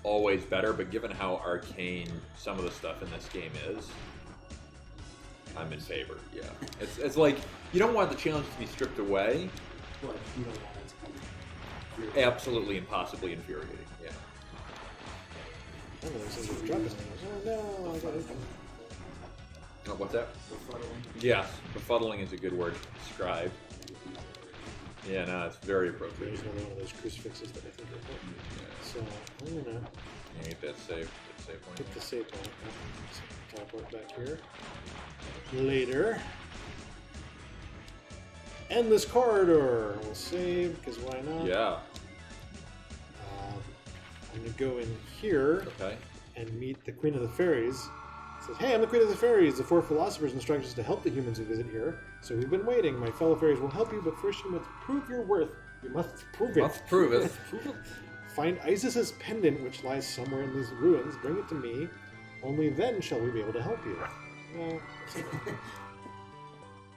always better, but given how arcane some of the stuff in this game is, I'm in favor. Yeah, it's like you don't want the challenge to be stripped away. But you don't want it to be Absolutely impossibly infuriating. Yeah. Oh, there's a drop in there. Oh no! I got it. Oh, what's that? befuddling. Yes, befuddling is a good word to describe. Yeah, no, it's very appropriate. There's another one of those crucifixes that I think are important. So I'm gonna You get that save point. hit the save point. Teleport back here. Later. Endless corridor. We'll save because why not? Yeah. I'm gonna go in here Okay. and meet the Queen of the Fairies. It says, "Hey, I'm the Queen of the Fairies. The four philosophers instruct us to help the humans who visit here. So we've been waiting. My fellow fairies will help you, but first you must prove your worth. You must prove it. Let's prove it. Find Isis's pendant, which lies somewhere in these ruins. Bring it to me. Only then shall we be able to help you."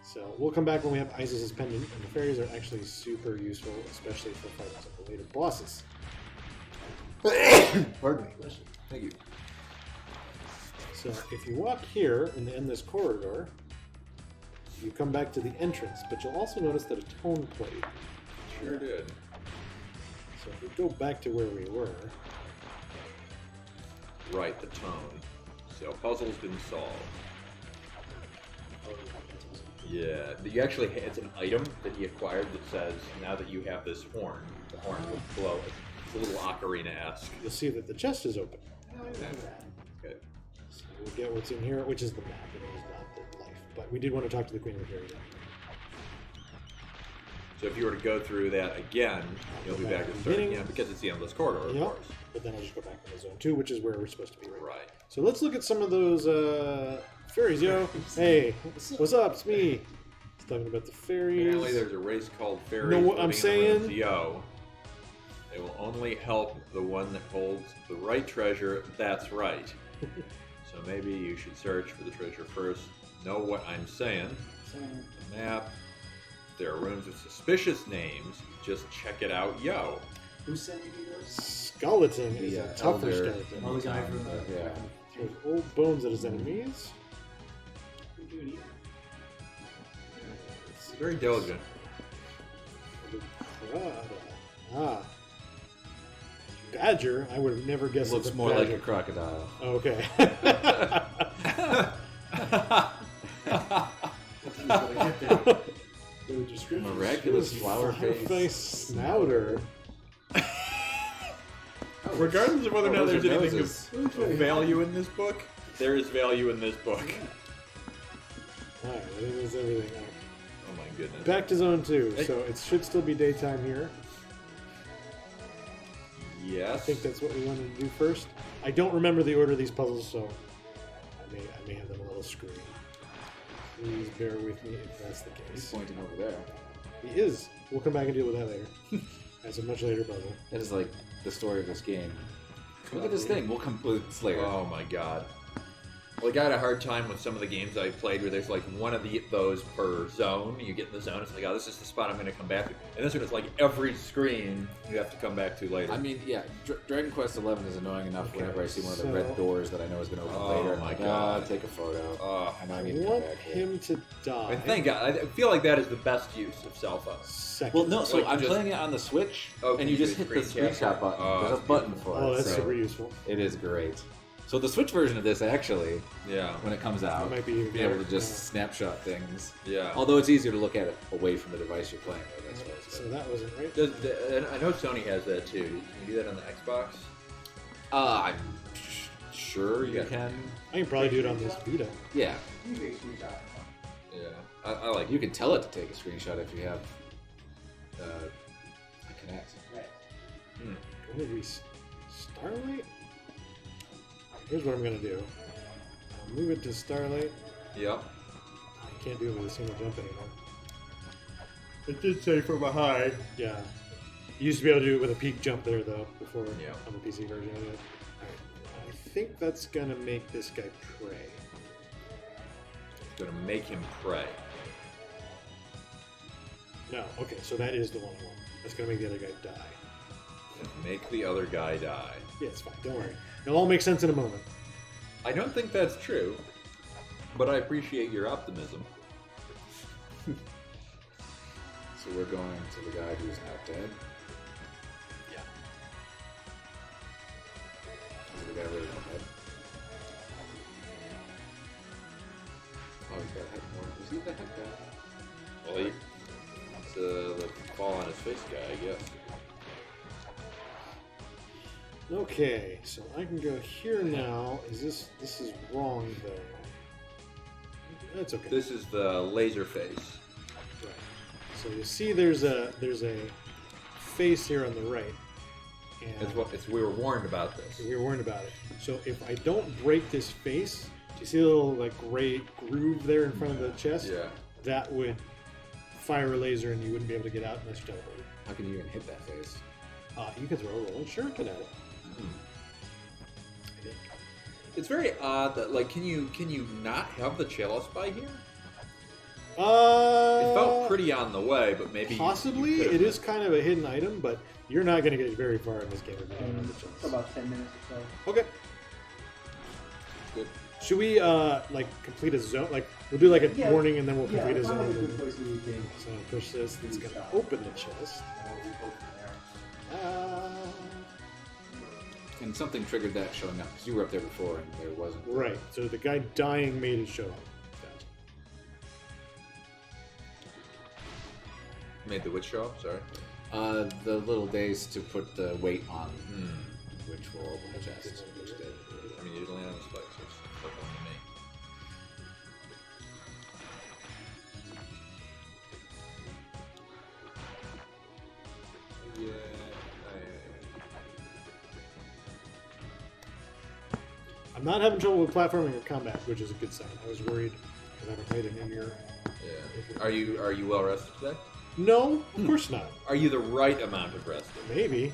So we'll come back when we have Isis's pendant, and the fairies are actually super useful, especially for fighting some of the later bosses. Pardon me. Thank you. So if you walk here in the endless corridor, you come back to the entrance, but you'll also notice that a tone played. Sure did. So if we go back to where we were, Right, the tone. So puzzle's been solved. Yeah, you actually it's an item that he acquired that says now that you have this horn, the horn will blow. It's a little ocarina-esque. you'll see that the chest is open. Good. So we'll get what's in here, which is the map, and it is not the life. But we did want to talk to the Queen of the Fairies. So if you were to go through that again, you'll be back at the start Beginning. again because it's the endless corridor, of Yep. course. But then I'll just go back to the zone 2, which is where we're supposed to be right now. Right. So let's look at some of those fairies, yo. Hey, what's up? It's me. It's talking about the fairies. Apparently, there's a race called fairies. No, what living I'm in the saying- ruins. Yo. They will only help the one that holds the right treasure. That's right. So maybe you should search for the treasure first. Know what I'm saying? The map. There are rooms with suspicious names. Just check it out, yo. Who sent you those? Skeleton is The, a tougher elder- skeleton. Oh, the guy from the. Yeah. Throws old bones at his enemies. It's very diligent. Ah. Badger? I would have never guessed Looks it's a more like badger. a crocodile. Okay. Miraculous flower face. Snouter. Regardless of whether or not Those there's are anything noses. of value in this book, there is value in this book. Alright, I think that's everything. Alright. Oh my goodness. Back to zone 2. So it should still be daytime here. Yes. I think that's what we wanted to do first. I don't remember the order of these puzzles, so I may have them a little screwed. Please bear with me if that's the He's case. pointing over there. He is. We'll come back and deal with that later. That's a much later puzzle. That is like the story of this game. Look at this thing. We'll come with this later. Oh my god. Like, I had a hard time with some of the games I played where there's like one of those per zone. You get in the zone, it's like, oh, this is the spot I'm going to come back to. And this one is like every screen you have to come back to later. I mean, yeah, Dragon Quest XI is annoying enough Okay, whenever I see one of the so- red doors that I know is going to open Oh later. I'm my like, God. take a photo. Oh, I know I I need to come want back here. him to die. and thank God. I feel like that is the best use of cell phones. Second. Well, no, so Like, I'm just- playing it on the Switch, Oh, and you can you just do hit the screen capture? screenshot button. Oh, There's a that's button for Oh, it. that's so super useful. It is great. So the Switch version of this, actually, Yeah. when it comes out, It might be even be able better. to just snapshot things. Yeah. Although it's easier to look at it away from the device you're playing with, I suppose. So that wasn't right. And I know Sony has that too. Can you do that on the Xbox? I'm sure you Yeah. can. I can probably do it on this Vita. Yeah, Yeah. I like you can tell it to take a screenshot if you have a Kinect. Hmm. When did we Starlight? Here's what I'm gonna do. I'll move it to Starlight. Yep. I can't do it with a single jump anymore. It did say from a high. Yeah. You used to be able to do it with a peak jump there, though, before Yeah. on the PC version of it. Alright. I think that's gonna make this guy pray. Gonna make him pray. No, okay, so that is the one I want. That's gonna make the other guy die. Make the other guy die. Yeah, it's fine, don't worry. It'll all make sense in a moment. I don't think that's true, but I appreciate your optimism. So we're going to the guy who's now dead. Yeah. Is the guy really dead? Oh, he's got a head more. Is he the head guy? Well, it's the fall on his face guy, I guess. Okay, so I can go here now. This is wrong though. That's okay. This is the laser face. Right. So you see there's a face here on the right. And We were warned about this. we were warned about it. So if I don't break this face, do you see the little like gray groove there in front of the chest? Yeah. That would fire a laser and you wouldn't be able to get out unless you teleported. How can you even hit that face? You can throw a rolling shuriken at it. I think. It's very odd that can you not have the chalice by here? It It felt pretty on the way, but maybe possibly you it could've- is kind of a hidden item, but you're not going to get very far in this game if you don't have the For chance. about 10 minutes or so. Okay. Good. Should we complete a zone? Like we'll do like a Yeah. warning and then we'll Yeah, complete a it's zone. not like a good and- place to do games. So I'll push this. It's going to open the chest. And something triggered that showing up because you were up there before and there wasn't. Right. So the guy dying made it show up. Made the witch show up. Sorry. The little days to put the weight on, which will open the chest, which did. I mean, you didn't land on the spikes. So it's up on me. Yeah. I'm not having trouble with platforming or combat, which is a good sign. I was worried because I haven't played in a year. Yeah. Are you well rested today? No, of course not. Are you the right amount of rested? Maybe.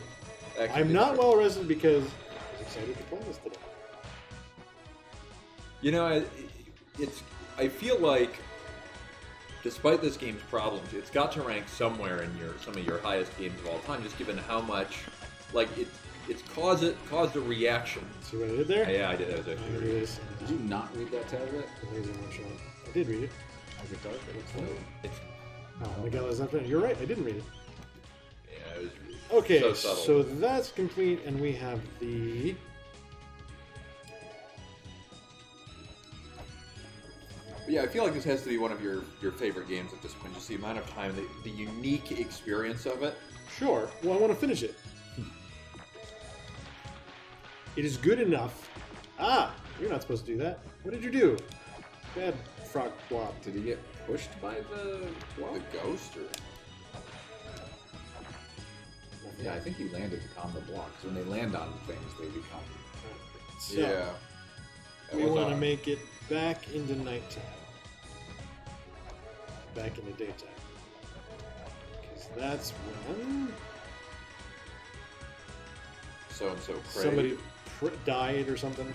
That could I'm be not true. well rested because I was excited to play this today. You know, I feel like, despite this game's problems, it's got to rank somewhere in some of your highest games of all time, just given how much, it's caused a reaction. See what I did there? Yeah, I did. That was I'm actually gonna really do good. this. Did you not read that tab yet? The laser won't show up. I did read it. How's it dark? It looks low. It's Oh, Miguel is up there. You're right. I didn't read it. yeah, it was Okay, so subtle. so that's complete, and we have the. But yeah, I feel like this has to be one of your favorite games at this point. Just the amount of time, the unique experience of it. Sure. Well, I want to finish it. It is good enough. Ah, you're not supposed to do that. What did you do? Bad frog blob. Did he get pushed by the wall? The ghost, or Yeah, I think he landed on the block. 'Cause when they land on things, they become. So, yeah, that we was want to odd. make it back into nighttime. Back into daytime. Because that's when so and so prayed. somebody died or something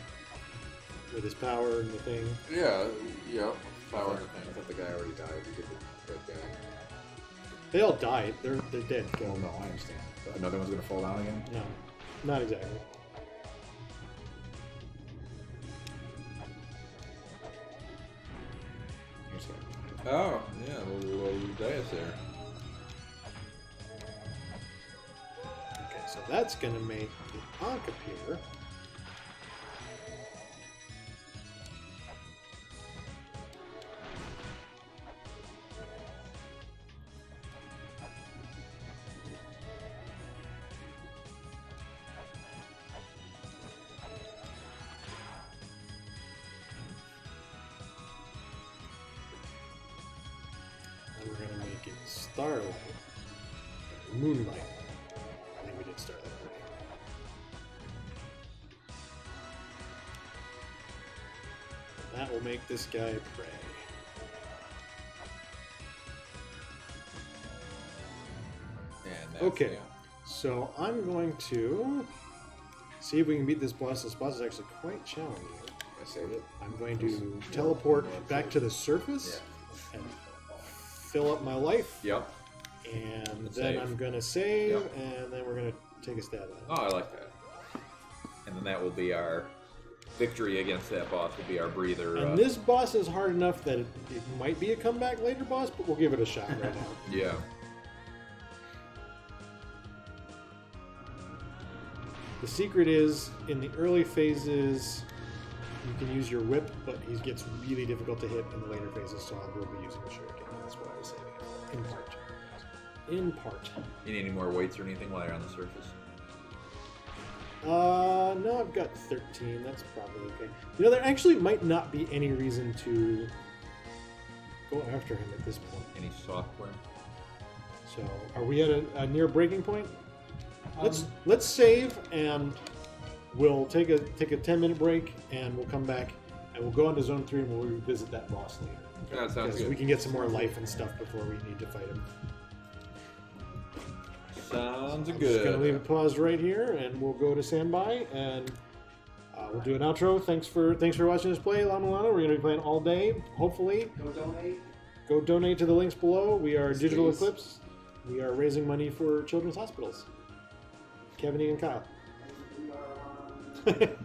with his power and the thing. Yeah, I power. thought the guy already died. He did the dead guy. They all died. They're dead. Well, no, I understand. But another one's gonna fall down again. No, not exactly. Here's that. Oh, yeah, a little dais there. Okay, so that's going to make the Ankh appear. And we're going to make it starlight. Moonlight. I think we did starlight already. that will make this guy prey. And that's, Okay. yeah. So I'm going to see if we can beat this boss. This boss is actually quite challenging. I saved it. I'm going to teleport back to the surface and fill up my life. Yep. And then Save. I'm going to save, Yep. and then we're going to take a stab at it. Oh, I like that. And then that will be our victory against that boss. Will be our breather. And this boss is hard enough that it might be a comeback later boss, but we'll give it a shot right now. Yeah. The secret is, in the early phases, you can use your whip, but he gets really difficult to hit in the later phases, so I will be using the shuriken. That's what I was saving it for. In part. In part. You need any more weights or anything while you're on the surface? No, I've got 13. That's probably okay. You know, there actually might not be any reason to go after him at this point. Any software? So, are we at a near breaking point? Let's save, and we'll take a 10-minute break, and we'll come back, and we'll go on to Zone 3, and we'll revisit that boss later. That sounds Because good. we can get some more life and stuff before we need to fight him. Sounds I'm good. just going to leave it paused right here, and we'll go to standby, and we'll do an outro. Thanks for watching us play La Mulana. We're going to be playing all day, hopefully. Go donate. Go donate to the links below. We are Digital Space. Eclipse. We are raising money for children's hospitals. Kevin, Ian, Kyle. We are on